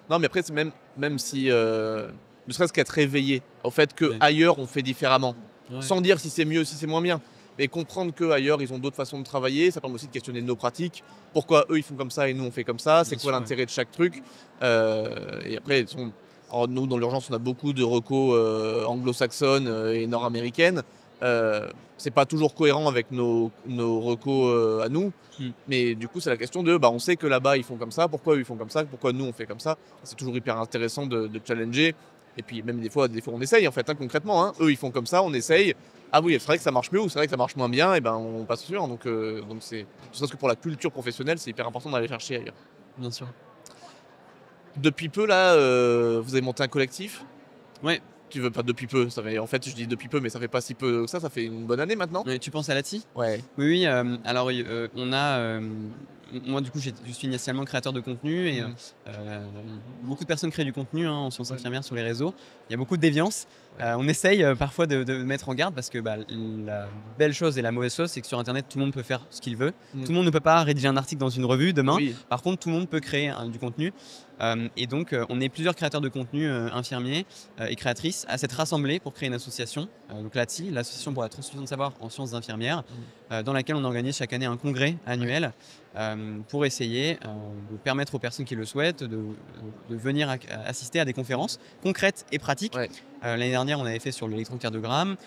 Non, mais après c'est même si ne serait-ce qu'être réveillé au fait que ailleurs on fait différemment, sans dire si c'est mieux, si c'est moins bien. Mais comprendre qu'ailleurs, ils ont d'autres façons de travailler, ça permet aussi de questionner nos pratiques. Pourquoi eux, ils font comme ça et nous, on fait comme ça? C'est quoi l'intérêt de chaque truc? Et après, nous, dans l'urgence, on a beaucoup de recos anglo-saxonnes et nord-américaines. C'est pas toujours cohérent avec nos recos à nous. Mais du coup, c'est la question de, on sait que là-bas, ils font comme ça. Pourquoi eux, ils font comme ça? Pourquoi nous, on fait comme ça? C'est toujours hyper intéressant de challenger. Et puis même des fois on essaye en fait, concrètement. Eux, ils font comme ça, on essaye. Ah oui, c'est vrai que ça marche mieux ou c'est vrai que ça marche moins bien, et on passe sur. Donc c'est parce que pour la culture professionnelle, c'est hyper important d'aller chercher ailleurs. Bien sûr. Depuis peu là, vous avez monté un collectif. Ouais. Tu veux pas depuis peu, ça fait, en fait je dis depuis peu, mais ça fait pas si peu que ça fait une bonne année maintenant. Mais tu penses à Lati? Ouais. Oui. Alors on a. Moi, du coup, je suis initialement créateur de contenu et beaucoup de personnes créent du contenu en sciences infirmières sur les réseaux. Il y a beaucoup de déviance. On essaye parfois de mettre en garde parce que la belle chose et la mauvaise chose, c'est que sur Internet, tout le monde peut faire ce qu'il veut. Tout le monde ne peut pas rédiger un article dans une revue demain. Oui. Par contre, tout le monde peut créer du contenu. Et donc, on est plusieurs créateurs de contenu infirmiers et créatrices à s'être rassemblés pour créer une association. Donc l'ATSI, l'Association pour la transfusion de savoir en sciences infirmières, dans laquelle on organise chaque année un congrès annuel pour essayer de permettre aux personnes qui le souhaitent de venir assister à des conférences concrètes et pratiques. Ouais. L'année dernière, on avait fait sur l'électrocardiogramme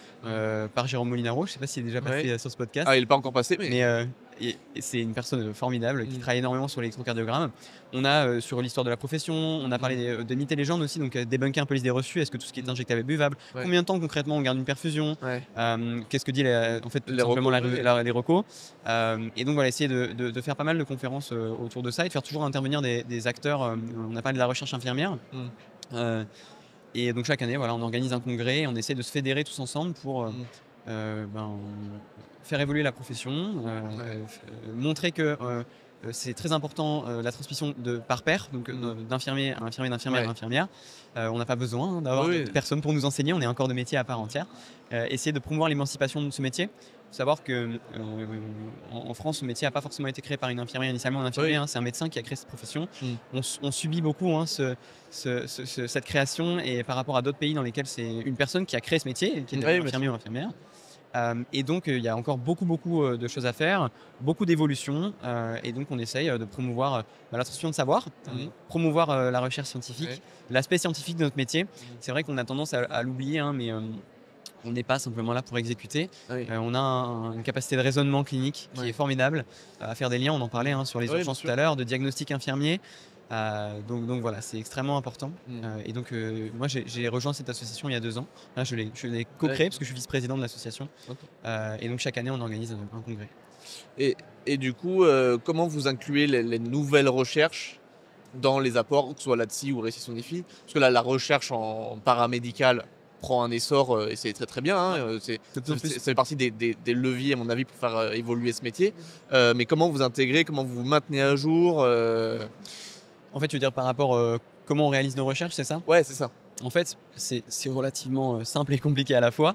par Jérôme Molinaro. Je ne sais pas s'il est déjà passé sur ce podcast. Ah, il n'est pas encore passé, mais et c'est une personne formidable qui travaille énormément sur l'électrocardiogramme. On a sur l'histoire de la profession, on a parlé de mythes et légendes aussi, donc débunker un peu les idées reçues. Est-ce que tout ce qui est injectable est buvable? Combien de temps concrètement on garde une perfusion? Qu'est-ce que dit en fait tout simplement les recos? Et donc voilà, essayer de faire pas mal de conférences autour de ça et de faire toujours intervenir des acteurs. On a parlé de la recherche infirmière. Et donc chaque année, voilà, on organise un congrès, on essaie de se fédérer tous ensemble pour faire évoluer la profession, montrer que c'est très important de transmission par pair, donc d'infirmier à infirmier, d'infirmière à infirmière. On n'a pas besoin d'avoir personne pour nous enseigner, on est un corps de métier à part entière. Essayer de promouvoir l'émancipation de ce métier. Il faut savoir qu'en France, ce métier n'a pas forcément été créé par une infirmière initialement. Un infirmier, c'est un médecin qui a créé cette profession. On subit beaucoup cette création et par rapport à d'autres pays dans lesquels c'est une personne qui a créé ce métier, qui est infirmier ou infirmière. Et donc, il y a encore beaucoup de choses à faire, beaucoup d'évolutions. Et donc, on essaye de promouvoir la transmission de savoir, promouvoir la recherche scientifique, l'aspect scientifique de notre métier. C'est vrai qu'on a tendance à l'oublier, hein, mais on n'est pas simplement là pour exécuter. On a une capacité de raisonnement clinique qui est formidable, à faire des liens, on en parlait sur les urgences tout à l'heure, de diagnostic infirmier. Donc voilà, c'est extrêmement important. Et donc moi j'ai rejoint cette association il y a 2 ans. Là, je l'ai co-créée parce que je suis vice-président de l'association. Et donc chaque année on organise un congrès. Et du coup, comment vous incluez les nouvelles recherches dans les apports, que ce soit l'ADSI ou Récit-Sonify? Parce que là, la recherche en paramédical prend un essor et c'est très très bien. Hein. C'est fait partie des leviers, à mon avis, pour faire évoluer ce métier. Mais comment vous intégrez, comment vous vous maintenez à jour En fait, tu veux dire par rapport comment on réalise nos recherches, c'est ça? Ouais, c'est ça. En fait, c'est relativement simple et compliqué à la fois.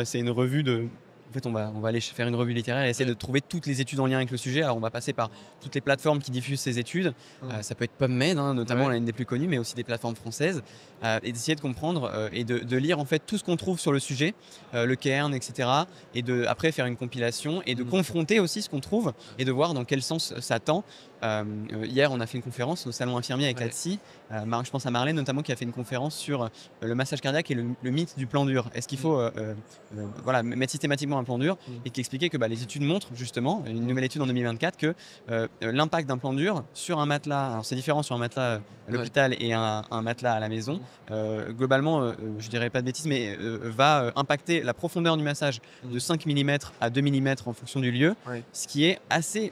C'est une revue de... En fait, on va aller faire une revue littéraire et essayer de trouver toutes les études en lien avec le sujet. Alors, on va passer par toutes les plateformes qui diffusent ces études. Ça peut être PubMed, notamment l'une des plus connues, mais aussi des plateformes françaises. Et d'essayer de comprendre et de lire en fait tout ce qu'on trouve sur le sujet, le cairn, etc. Et après faire une compilation et de confronter aussi ce qu'on trouve et de voir dans quel sens ça tend. Hier, on a fait une conférence au salon infirmier avec l'ADSI. Je pense à Marlène notamment qui a fait une conférence sur le massage cardiaque et le mythe du plan dur. Est-ce qu'il faut mettre systématiquement un plan dur et qui expliquait que les études montrent justement, une nouvelle étude en 2024, que l'impact d'un plan dur sur un matelas, alors c'est différent sur un matelas à l'hôpital et un matelas à la maison, globalement, je dirais pas de bêtises, mais va impacter la profondeur du massage de 5 mm à 2 mm en fonction du lieu, ce qui est assez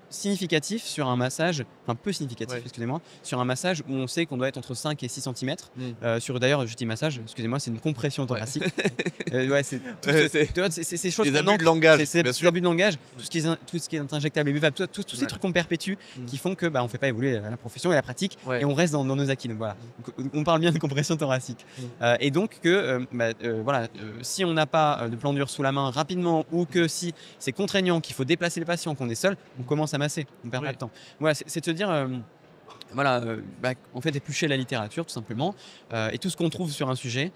significatif sur un massage, enfin peu significatif, excusez-moi, sur un massage où on sait qu'on doit être entre 5 et 6 cm. D'ailleurs, je dis massage, excusez-moi, c'est une compression thoracique. C'est ces choses. Les abus de langage. C'est des abus de langage, tout ce qui est injectable et buvable, tous ces trucs qu'on perpétue qui font que on ne fait pas évoluer la profession et la pratique et on reste dans nos acquis. Donc voilà, on parle bien de compression thoracique. Et donc si on n'a pas de plan dur sous la main rapidement ou que si c'est contraignant, qu'il faut déplacer le patient, qu'on est seul, on commence à masser, on perd pas de temps. Voilà, c'est de se dire, en fait, éplucher la littérature tout simplement et tout ce qu'on trouve sur un sujet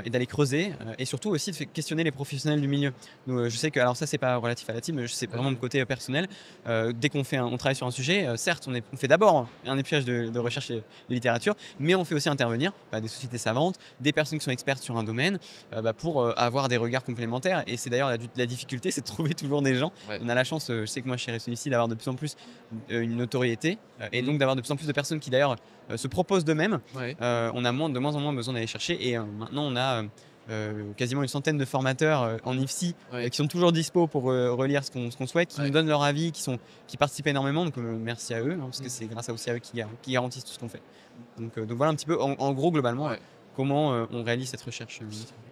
et d'aller creuser et surtout aussi de questionner les professionnels du milieu. Donc, je sais que, alors ça c'est pas relatif à la team, mais c'est vraiment mon côté personnel. Dès qu'on travaille sur un sujet, certes on fait d'abord un épluchage de recherche de littérature, mais on fait aussi intervenir des sociétés savantes, des personnes qui sont expertes sur un domaine pour avoir des regards complémentaires. Et c'est d'ailleurs la difficulté, c'est de trouver toujours des gens. On a la chance, je sais que moi chez Récit d'avoir de plus en plus une notoriété et donc d'avoir de plus en plus de personnes qui d'ailleurs se proposent d'eux-mêmes. On a de moins en moins besoin d'aller chercher et maintenant on a quasiment une centaine de formateurs en IFSI qui sont toujours dispo pour relire ce qu'on souhaite, qui nous donnent leur avis, qui participent énormément, donc merci à eux parce que c'est grâce à aussi à eux qui garantissent tout ce qu'on fait. Donc voilà un petit peu en gros globalement comment on réalise cette recherche.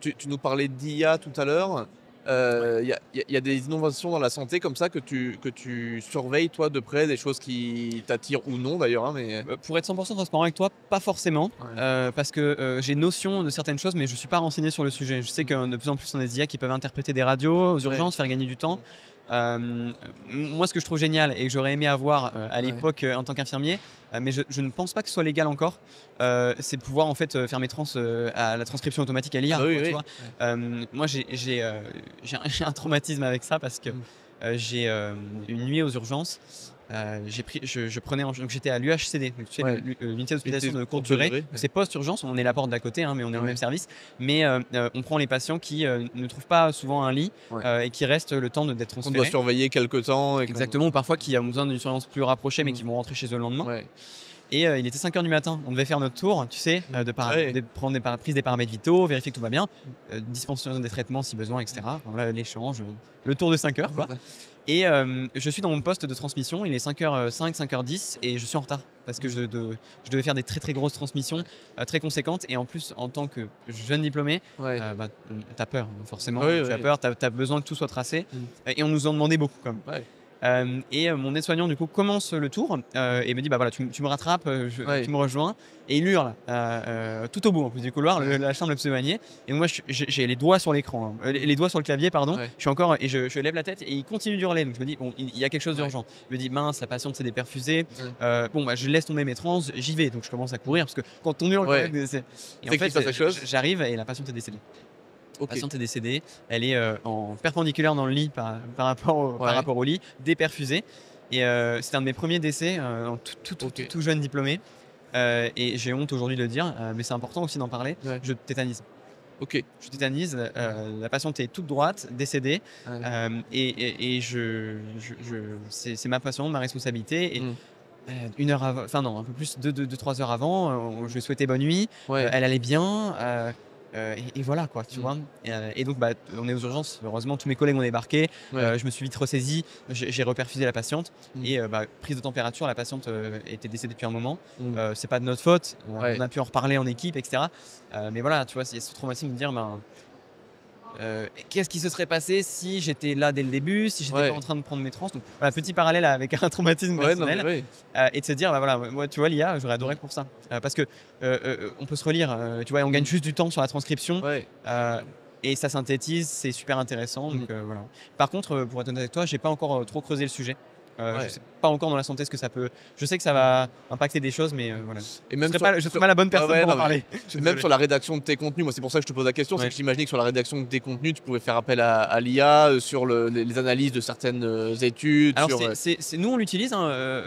Tu nous parlais d'IA tout à l'heure. Y a des innovations dans la santé comme ça que tu surveilles toi de près, des choses qui t'attirent ou non d'ailleurs mais... Pour être 100% transparent avec toi, pas forcément parce que j'ai notion de certaines choses mais je suis pas renseigné sur le sujet. Je sais que de plus en plus on a des IA qui peuvent interpréter des radios aux urgences, faire gagner du temps. Moi ce que je trouve génial et que j'aurais aimé avoir à l'époque en tant qu'infirmier, mais je ne pense pas que ce soit légal encore, c'est de pouvoir en fait faire mes trans à la transcription automatique à l'IA. Moi j'ai un traumatisme avec ça parce que j'ai une nuit aux urgences. J'étais à l'UHCD, l'unité d'hospitalisation de courte durée. C'est post-urgence, on est la porte d'à côté, mais on est au même service. Mais on prend les patients qui ne trouvent pas souvent un lit et qui restent le temps d'être transférés. On doit surveiller quelques temps. Exactement, ou parfois qui ont besoin d'une surveillance plus rapprochée mais qui vont rentrer chez eux le lendemain. Et il était 5h du matin, on devait faire notre tour, tu sais, de prendre prise des paramètres vitaux, vérifier que tout va bien, dispensation des traitements si besoin, etc. L'échange, le tour de 5h quoi. Et je suis dans mon poste de transmission, il est 5h05, 5h10 et je suis en retard parce que je devais faire des très très grosses transmissions très conséquentes et en plus en tant que jeune diplômé, t'as peur forcément, tu as peur, t'as besoin que tout soit tracé et on nous en demandait beaucoup quand même. Et mon aide-soignant du coup commence le tour et me dit tu me rattrapes, tu me rejoins et il hurle tout au bout en plus du couloir, la chambre le plus éloignée et moi j'ai les doigts sur l'écran, les doigts sur le clavier pardon, je suis encore et je lève la tête et il continue d'hurler donc je me dis bon il y a quelque chose d'urgent, je me dis mince la patiente s'est déperfusée, je laisse tomber mes trans, j'y vais donc je commence à courir parce que quand on hurle et en fait j'arrive et la patiente est décédée. La patiente est décédée, elle est en perpendiculaire dans le lit par rapport au lit, déperfusée. Et c'était un de mes premiers décès, tout jeune diplômé. Et j'ai honte aujourd'hui de le dire, mais c'est important aussi d'en parler. Je tétanise. Je tétanise, la patiente est toute droite, décédée, et c'est ma passion, ma responsabilité. Et, une heure avant, enfin non, un peu plus, 2-3 heures avant, je lui ai souhaité bonne nuit, elle allait bien, et voilà quoi, tu vois. Et donc on est aux urgences, heureusement tous mes collègues ont débarqué, je me suis vite ressaisi, j'ai reperfusé la patiente, et prise de température, la patiente était décédée depuis un moment, c'est pas de notre faute, on a pu en reparler en équipe, etc. Mais voilà, tu vois, c'est ce traumatisme de dire qu'est-ce qui se serait passé si j'étais là dès le début, si j'étais pas en train de prendre mes trans. Donc voilà, petit parallèle avec un traumatisme personnel, et de se dire voilà, moi tu vois, l'IA, j'aurais adoré pour ça, parce que on peut se relire, tu vois, on gagne juste du temps sur la transcription, et ça synthétise, c'est super intéressant. Donc voilà. Par contre, pour être honnête avec toi, j'ai pas encore trop creusé le sujet. Je sais pas encore dans la santé ce que ça peut. Je sais que ça va impacter des choses, mais voilà. Et même je serais pas la bonne personne pour en parler. Même sur la rédaction de tes contenus, moi c'est pour ça que je te pose la question, c'est que j'imaginais que sur la rédaction de tes contenus, tu pouvais faire appel à l'IA sur les analyses de certaines études. Alors nous on l'utilise,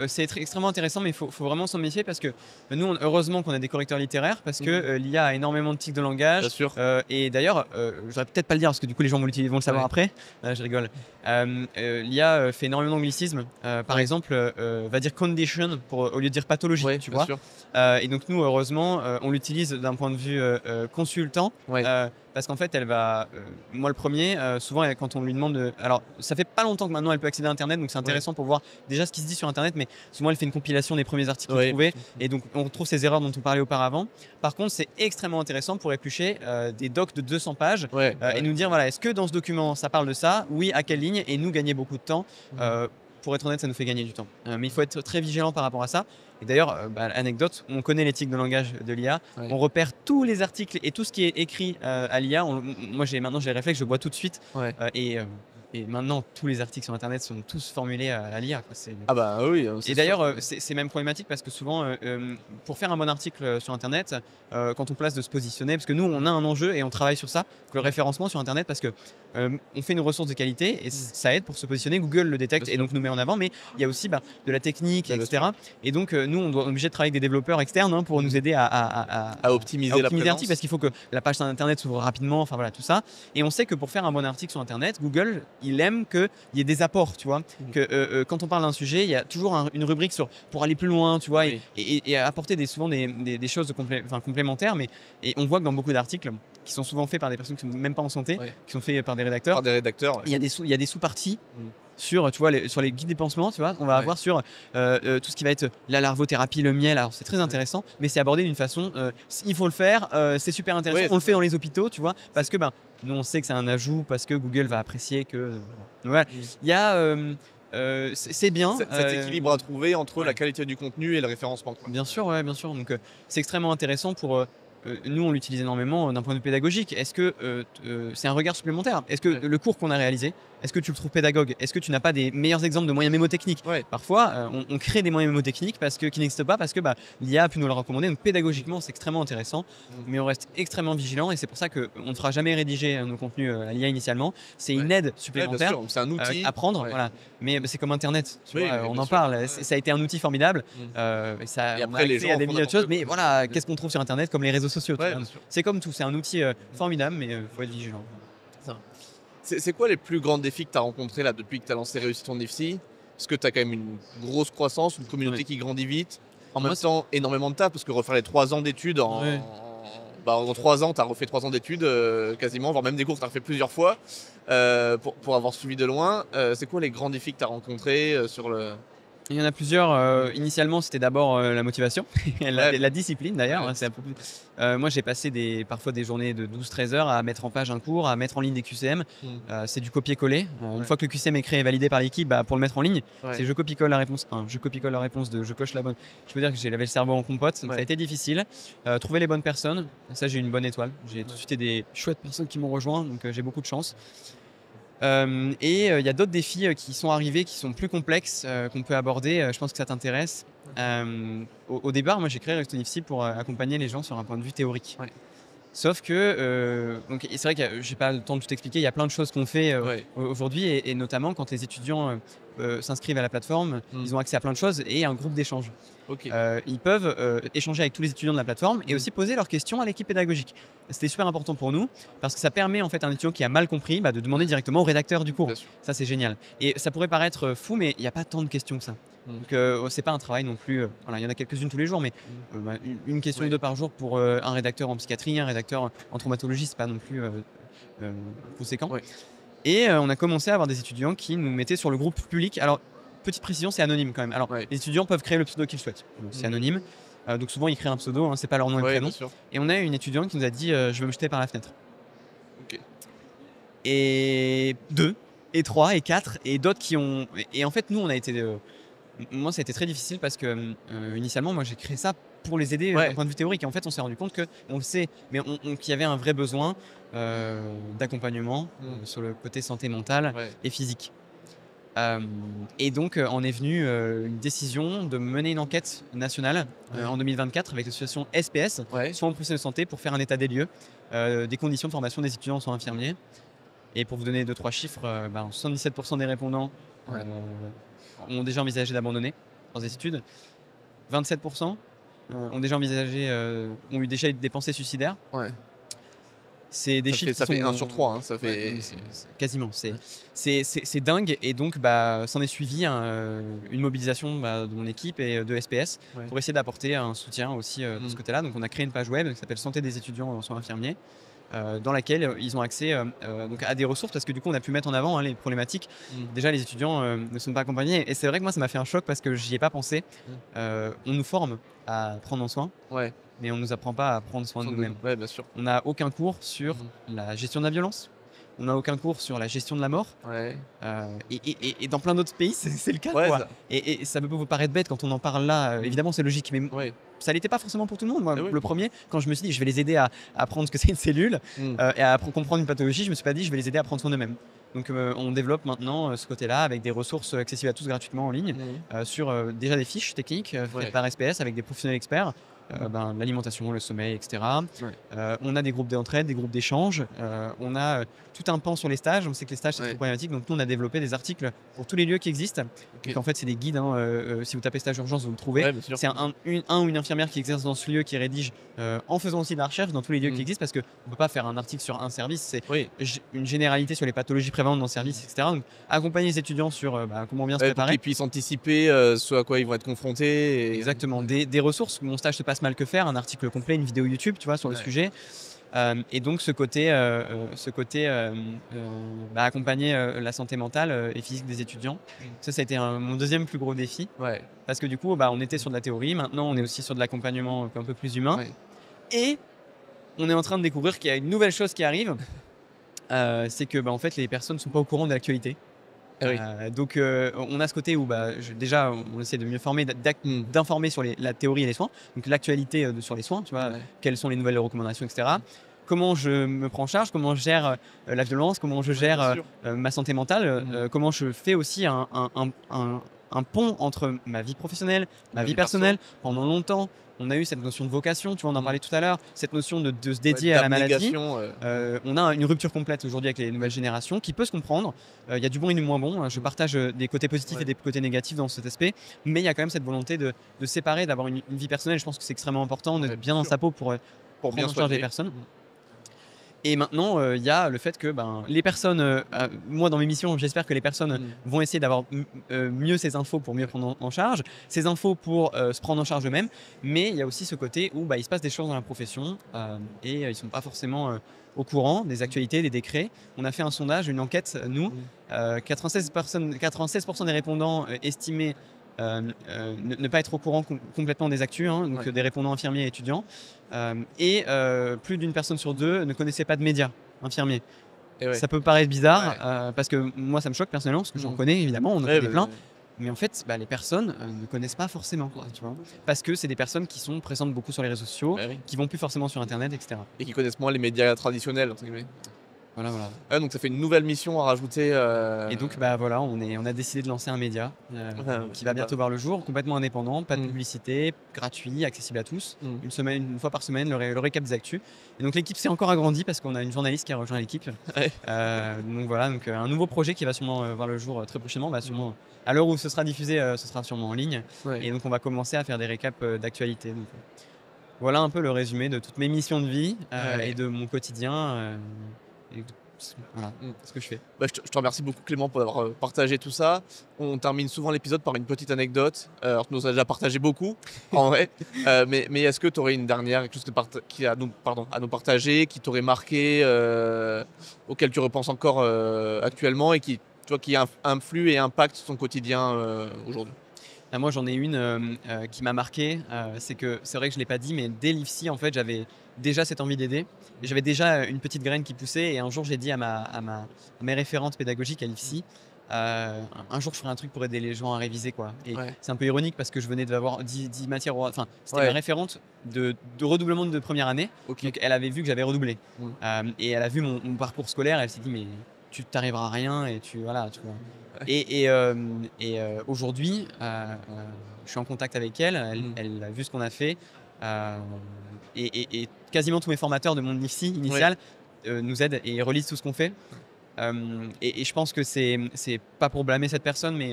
c'est extrêmement intéressant, mais il faut vraiment s'en méfier parce que nous, heureusement qu'on a des correcteurs littéraires parce que l'IA a énormément de tics de langage. Bien sûr. Et d'ailleurs, je voudrais peut-être pas le dire parce que du coup les gens vont le savoir après. Je rigole. L'IA fait énormément d'anglicismes. Par exemple, va dire condition au lieu de dire pathologie, tu vois. Et donc nous, heureusement, on l'utilise d'un point de vue consultant, parce qu'en fait, elle va, moi le premier, souvent quand on lui demande, alors ça fait pas longtemps que maintenant elle peut accéder à Internet, donc c'est intéressant pour voir déjà ce qui se dit sur Internet, mais souvent elle fait une compilation des premiers articles trouvés, et donc on retrouve ces erreurs dont on parlait auparavant. Par contre, c'est extrêmement intéressant pour éplucher des docs de 200 pages et nous dire voilà, est-ce que dans ce document ça parle de ça, oui, à quelle ligne, et nous gagner beaucoup de temps. Pour être honnête, ça nous fait gagner du temps. Mais il faut être très vigilant par rapport à ça. Et d'ailleurs, anecdote, on connaît l'éthique de langage de l'IA. On repère tous les articles et tout ce qui est écrit à l'IA. Moi, maintenant, j'ai les réflexes, je vois tout de suite. Et maintenant, tous les articles sur Internet sont tous formulés à l'IA. Ah bah oui. Et d'ailleurs, c'est même problématique parce que souvent, pour faire un bon article sur Internet, quand on place de se positionner, parce que nous, on a un enjeu et on travaille sur ça, le référencement sur Internet, parce que on fait une ressource de qualité et ça aide pour se positionner. Google le détecte et donc nous met en avant, mais il y a aussi de la technique, etc. Et donc, nous, on est obligé de travailler avec des développeurs externes pour nous aider à optimiser l'article, parce qu'il faut que la page Internet s'ouvre rapidement, enfin voilà, tout ça. Et on sait que pour faire un bon article sur Internet, Google, il aime qu'il y ait des apports, tu vois. Que quand on parle d'un sujet, il y a toujours une rubrique pour aller plus loin, tu vois, et apporter souvent des choses complémentaires. Et on voit que dans beaucoup d'articles qui sont souvent faits par des personnes qui ne sont même pas en santé, qui sont faits par des rédacteurs. Il y a des sous-parties sur, tu vois, sur les guides des pansements, tu vois, on va avoir sur tout ce qui va être la larvothérapie, le miel. Alors c'est très intéressant, mais c'est abordé d'une façon, il faut le faire, c'est super intéressant, on le fait dans les hôpitaux, tu vois, parce que nous on sait que c'est un ajout, parce que Google va apprécier que voilà. Il y a c'est bien cet équilibre à trouver entre la qualité du contenu et le référencement, quoi. Bien sûr, bien sûr. Donc c'est extrêmement intéressant pour nous, on l'utilise énormément d'un point de vue pédagogique. Est-ce que c'est un regard supplémentaire? Est-ce que le cours qu'on a réalisé, est-ce que tu le trouves pédagogue? Est-ce que tu n'as pas des meilleurs exemples de moyens mémotechniques? Parfois, on crée des moyens mémotechniques qui n'existent pas parce que l'IA a pu nous le recommander. Donc pédagogiquement, c'est extrêmement intéressant, mais on reste extrêmement vigilant et c'est pour ça qu'on ne fera jamais rédiger nos contenus à l'IA initialement. C'est une aide supplémentaire, c'est un outil à prendre. Voilà. Mais c'est comme Internet, tu vois, on en parle. Ça a été un outil formidable. Et après, les gens a des milliers de choses. Mais voilà, qu'est-ce qu'on trouve sur Internet comme les réseaux sociaux? C'est comme tout, c'est un outil formidable, mais il faut être vigilant. C'est quoi les plus grands défis que tu as rencontrés là, depuis que tu as lancé Réussis ton IFSI? Parce que tu as quand même une grosse croissance, une communauté qui grandit vite. En même temps, énormément de taf, parce que refaire les 3 ans d'études en 3 ans, tu as refait 3 ans d'études quasiment, voire même des cours, tu as refait plusieurs fois pour avoir suivi de loin. C'est quoi les grands défis que tu as rencontrés sur le... Il y en a plusieurs. Initialement, c'était d'abord la motivation, la discipline d'ailleurs. C'est un peu plus... moi, j'ai passé parfois des journées de 12-13 heures à mettre en page un cours, à mettre en ligne des QCM. C'est du copier-coller. Une fois que le QCM est créé et validé par l'équipe, pour le mettre en ligne, c'est je copie-colle la réponse 1, je copie-colle la réponse 2, je coche la bonne. Je peux dire que j'avais le cerveau en compote, donc ça a été difficile. Trouver les bonnes personnes, ça j'ai eu une bonne étoile. J'ai tout de suite des chouettes personnes qui m'ont rejoint, donc j'ai beaucoup de chance. Et il y a d'autres défis qui sont arrivés, qui sont plus complexes, qu'on peut aborder. Je pense que ça t'intéresse. Au départ, moi j'ai créé Réussis ton IFSI pour accompagner les gens sur un point de vue théorique. Sauf que, donc c'est vrai que j'ai pas le temps de tout expliquer, il y a plein de choses qu'on fait aujourd'hui et notamment quand les étudiants s'inscrivent à la plateforme, ils ont accès à plein de choses et un groupe d'échange. Ils peuvent échanger avec tous les étudiants de la plateforme et aussi poser leurs questions à l'équipe pédagogique. C'était super important pour nous parce que ça permet en fait à un étudiant qui a mal compris de demander directement au rédacteur du cours. Ça c'est génial. Et ça pourrait paraître fou, mais il n'y a pas tant de questions que ça. Donc c'est pas un travail non plus. Voilà, il y en a quelques-unes tous les jours, mais une question ou deux par jour pour un rédacteur en psychiatrie, un rédacteur en traumatologie, c'est pas non plus conséquent. Et on a commencé à avoir des étudiants qui nous mettaient sur le groupe public. Alors petite précision, c'est anonyme quand même. Alors les étudiants peuvent créer le pseudo qu'ils souhaitent. C'est anonyme. Donc souvent ils créent un pseudo, hein, c'est pas leur nom et prénom. Et on a une étudiante qui nous a dit je veux me jeter par la fenêtre. Et 2, et 3, et 4, et d'autres qui ont. Et en fait, nous, on a été. Moi, ça a été très difficile parce que initialement, moi, j'ai créé ça pour les aider d'un point de vue théorique. Et en fait, on s'est rendu compte qu'on le sait, mais qu'il y avait un vrai besoin d'accompagnement sur le côté santé mentale et physique. Et donc, en est venue une décision de mener une enquête nationale en 2024 avec l'association SPS, Soins professionnels de santé, pour faire un état des lieux des conditions de formation des étudiants en soins infirmiers. Et pour vous donner 2-3 chiffres, 77% des répondants ont déjà envisagé d'abandonner leurs études. 27% ont déjà envisagé, ont eu déjà des pensées suicidaires. C'est des chiffres. Ça fait 1 sur 3. Hein, ça fait quasiment. C'est dingue. Et donc, s'en est suivi une mobilisation de mon équipe et de SPS pour essayer d'apporter un soutien aussi de ce côté-là. Donc, on a créé une page web qui s'appelle Santé des étudiants en soins infirmiers. Dans laquelle ils ont accès donc à des ressources parce que du coup on a pu mettre en avant les problématiques. Déjà les étudiants ne sont pas accompagnés et c'est vrai que moi ça m'a fait un choc parce que j'y ai pas pensé. On nous forme à prendre en soin mais on nous apprend pas à prendre soin de nous-mêmes. Bien sûr. On n'a aucun cours sur la gestion de la violence. On n'a aucun cours sur la gestion de la mort. Et dans plein d'autres pays, c'est le cas. Et ça peut vous paraître bête quand on en parle là. Évidemment, c'est logique, mais ça n'était pas forcément pour tout le monde. Moi, le premier, quand je me suis dit je vais les aider à apprendre ce que c'est une cellule et à comprendre une pathologie, je me suis pas dit je vais les aider à prendre soin d'eux-mêmes. Donc on développe maintenant ce côté-là avec des ressources accessibles à tous gratuitement en ligne sur déjà des fiches techniques faites par SPS avec des professionnels experts. L'alimentation, le sommeil, etc. On a des groupes d'entraide, des groupes d'échange. On a tout un pan sur les stages. On sait que les stages, c'est très problématique. Donc, nous, on a développé des articles pour tous les lieux qui existent. Donc, en fait, c'est des guides. Si vous tapez stage urgence, vous le trouvez. C'est un ou une infirmière qui exerce dans ce lieu qui rédige en faisant aussi de la recherche dans tous les lieux qui existent parce qu'on ne peut pas faire un article sur un service. C'est une généralité sur les pathologies prévalentes dans le service, etc. Donc, accompagner les étudiants sur comment bien se préparer. Pour qu'ils puissent anticiper ce à quoi ils vont être confrontés. Exactement. Des ressources. Mon stage se passe mal que faire, un article complet, une vidéo YouTube, tu vois, sur le sujet. Et donc ce côté accompagner la santé mentale et physique des étudiants, ça a été mon deuxième plus gros défi. Parce que du coup, on était sur de la théorie, maintenant on est aussi sur de l'accompagnement un peu plus humain. Et on est en train de découvrir qu'il y a une nouvelle chose qui arrive, c'est que en fait les personnes ne sont pas au courant de l'actualité. Donc on a ce côté où déjà on essaie de mieux former, d'informer sur la théorie et les soins, donc l'actualité sur les soins, tu vois, quelles sont les nouvelles recommandations, etc. Comment je me prends en charge, comment je gère la violence, comment je gère ma santé mentale, comment je fais aussi un pont entre ma vie professionnelle, ma vie personnelle. Pendant longtemps, on a eu cette notion de vocation, tu vois, on en parlait tout à l'heure, cette notion de se dédier à la maladie. On a une rupture complète aujourd'hui avec les nouvelles générations qui peut se comprendre. Il y a du bon et du moins bon. Je partage des côtés positifs et des côtés négatifs dans cet aspect, mais il y a quand même cette volonté de séparer, d'avoir une vie personnelle. Je pense que c'est extrêmement important d'être bien dans sa peau pour bien en charge des personnes. Et maintenant, il y a le fait que les personnes, moi dans mes missions, j'espère que les personnes vont essayer d'avoir mieux ces infos pour mieux prendre en charge, ces infos pour se prendre en charge eux-mêmes, mais il y a aussi ce côté où il se passe des choses dans la profession et ils ne sont pas forcément au courant des actualités, des décrets. On a fait un sondage, une enquête, nous, 96% des répondants estimaient ne pas être au courant complètement des actus, donc des répondants infirmiers et étudiants. Et plus d'une personne sur deux ne connaissait pas de médias infirmiers. Ça peut paraître bizarre parce que moi ça me choque personnellement parce que j'en connais évidemment, on en connaît plein. Mais en fait, les personnes ne connaissent pas forcément, tu vois, parce que c'est des personnes qui sont présentes beaucoup sur les réseaux sociaux, qui vont plus forcément sur Internet, etc. Et qui connaissent moins les médias traditionnels, entre guillemets. Voilà. Ouais, donc ça fait une nouvelle mission à rajouter. Et donc voilà, on a décidé de lancer un média qui va bientôt voir le jour, complètement indépendant, pas de publicité, gratuit, accessible à tous. Une fois par semaine, le récap des actus. Et donc l'équipe s'est encore agrandie parce qu'on a une journaliste qui a rejoint l'équipe. Ouais. Donc voilà, un nouveau projet qui va sûrement voir le jour très prochainement. Sûrement, à l'heure où ce sera diffusé, ce sera sûrement en ligne. Ouais. Et donc on va commencer à faire des récaps d'actualité. Donc, voilà un peu le résumé de toutes mes missions de vie et de mon quotidien. Voilà ce que je fais. Je te remercie beaucoup Clément pour avoir partagé tout ça. On termine souvent l'épisode par une petite anecdote. Alors tu nous as déjà partagé beaucoup en vrai. Mais est-ce que tu aurais une dernière, quelque chose à nous partager, qui t'aurait marqué, auquel tu repenses encore actuellement et qui influe et impacte ton quotidien aujourd'hui? Moi j'en ai une qui m'a marqué, c'est vrai que je ne l'ai pas dit, mais dès l'IFSI en fait j'avais déjà cette envie d'aider. Et j'avais déjà une petite graine qui poussait et un jour j'ai dit à mes référentes pédagogiques à l'IFSI, un jour je ferai un truc pour aider les gens à réviser quoi. Et c'est un peu ironique parce que je venais d'avoir 10 matières, enfin c'était ma référente de redoublement de première année, donc elle avait vu que j'avais redoublé. Et elle a vu mon parcours scolaire, elle s'est dit mais tu t'arriveras à rien et tu vois. Et aujourd'hui, je suis en contact avec elle a vu ce qu'on a fait et quasiment tous mes formateurs de mon IFSI initial nous aident et relisent tout ce qu'on fait. Et je pense que c'est pas pour blâmer cette personne, mais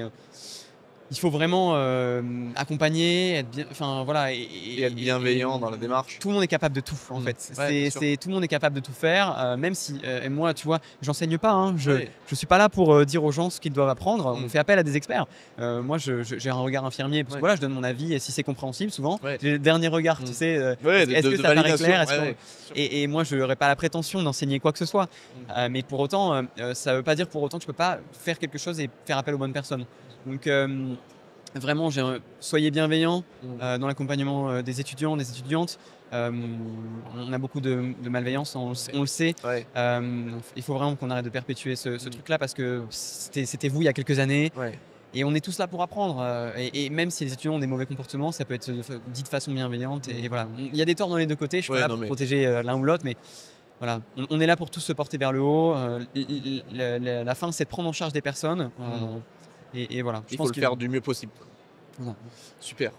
il faut vraiment accompagner, être bien, et être bienveillant dans la démarche. Tout le monde est capable de tout en fait. Tout le monde est capable de tout faire, même si et moi tu vois, j'enseigne pas, hein, je suis pas là pour dire aux gens ce qu'ils doivent apprendre. On fait appel à des experts. Moi j'ai un regard infirmier parce que je donne mon avis et si c'est compréhensible souvent. J'ai le dernier regard, tu sais. Est-ce que ça paraît clair? Et moi je n'aurais pas la prétention d'enseigner quoi que ce soit. Mais pour autant, ça veut pas dire pour autant que tu peux pas faire quelque chose et faire appel aux bonnes personnes. Donc vraiment, soyez bienveillants dans l'accompagnement des étudiants, des étudiantes. On a beaucoup de malveillance, on le sait. Il faut vraiment qu'on arrête de perpétuer ce truc-là parce que c'était vous il y a quelques années. Et on est tous là pour apprendre. Et même si les étudiants ont des mauvais comportements, ça peut être dit de façon bienveillante. Et voilà, il y a des torts dans les deux côtés. Je suis pas là pour protéger l'un ou l'autre, mais voilà, on est là pour tous se porter vers le haut. La fin, c'est de prendre en charge des personnes. Et voilà, il faut le faire du mieux possible. Voilà. Super.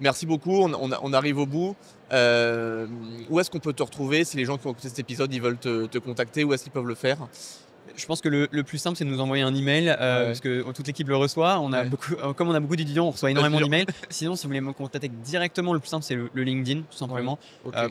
Merci beaucoup. On arrive au bout. Où est-ce qu'on peut te retrouver si les gens qui ont écouté cet épisode ils veulent te contacter? Où est-ce qu'ils peuvent le faire? Je pense que le plus simple, c'est de nous envoyer un email parce que toute l'équipe le reçoit. Comme on a beaucoup d'étudiants, on reçoit énormément d'emails. Sinon, si vous voulez me contacter directement, le plus simple, c'est le LinkedIn, tout simplement,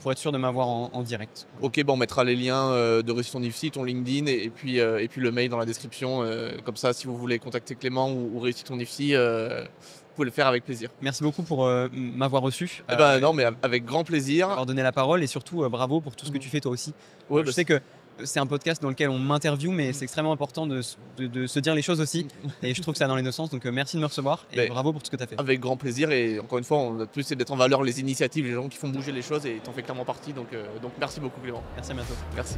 pour être sûr de m'avoir en direct. Ok, on mettra les liens de Réussite ton IFSI, ton LinkedIn et puis le mail dans la description. Comme ça, si vous voulez contacter Clément ou Réussite ton IFSI, vous pouvez le faire avec plaisir. Merci beaucoup pour m'avoir reçu. Non, mais avec grand plaisir. Avoir donné la parole et surtout bravo pour tout ce que tu fais toi aussi. Je sais que c'est un podcast dans lequel on m'interviewe, mais c'est extrêmement important de se dire les choses aussi. Et je trouve que ça va dans les deux sens. Donc merci de me recevoir et bravo pour tout ce que tu as fait. Avec grand plaisir. Et encore une fois, on a plus d'être en valeur les initiatives, les gens qui font bouger les choses et tu en fais clairement partie. Donc merci beaucoup Clément. Merci, à bientôt. Merci.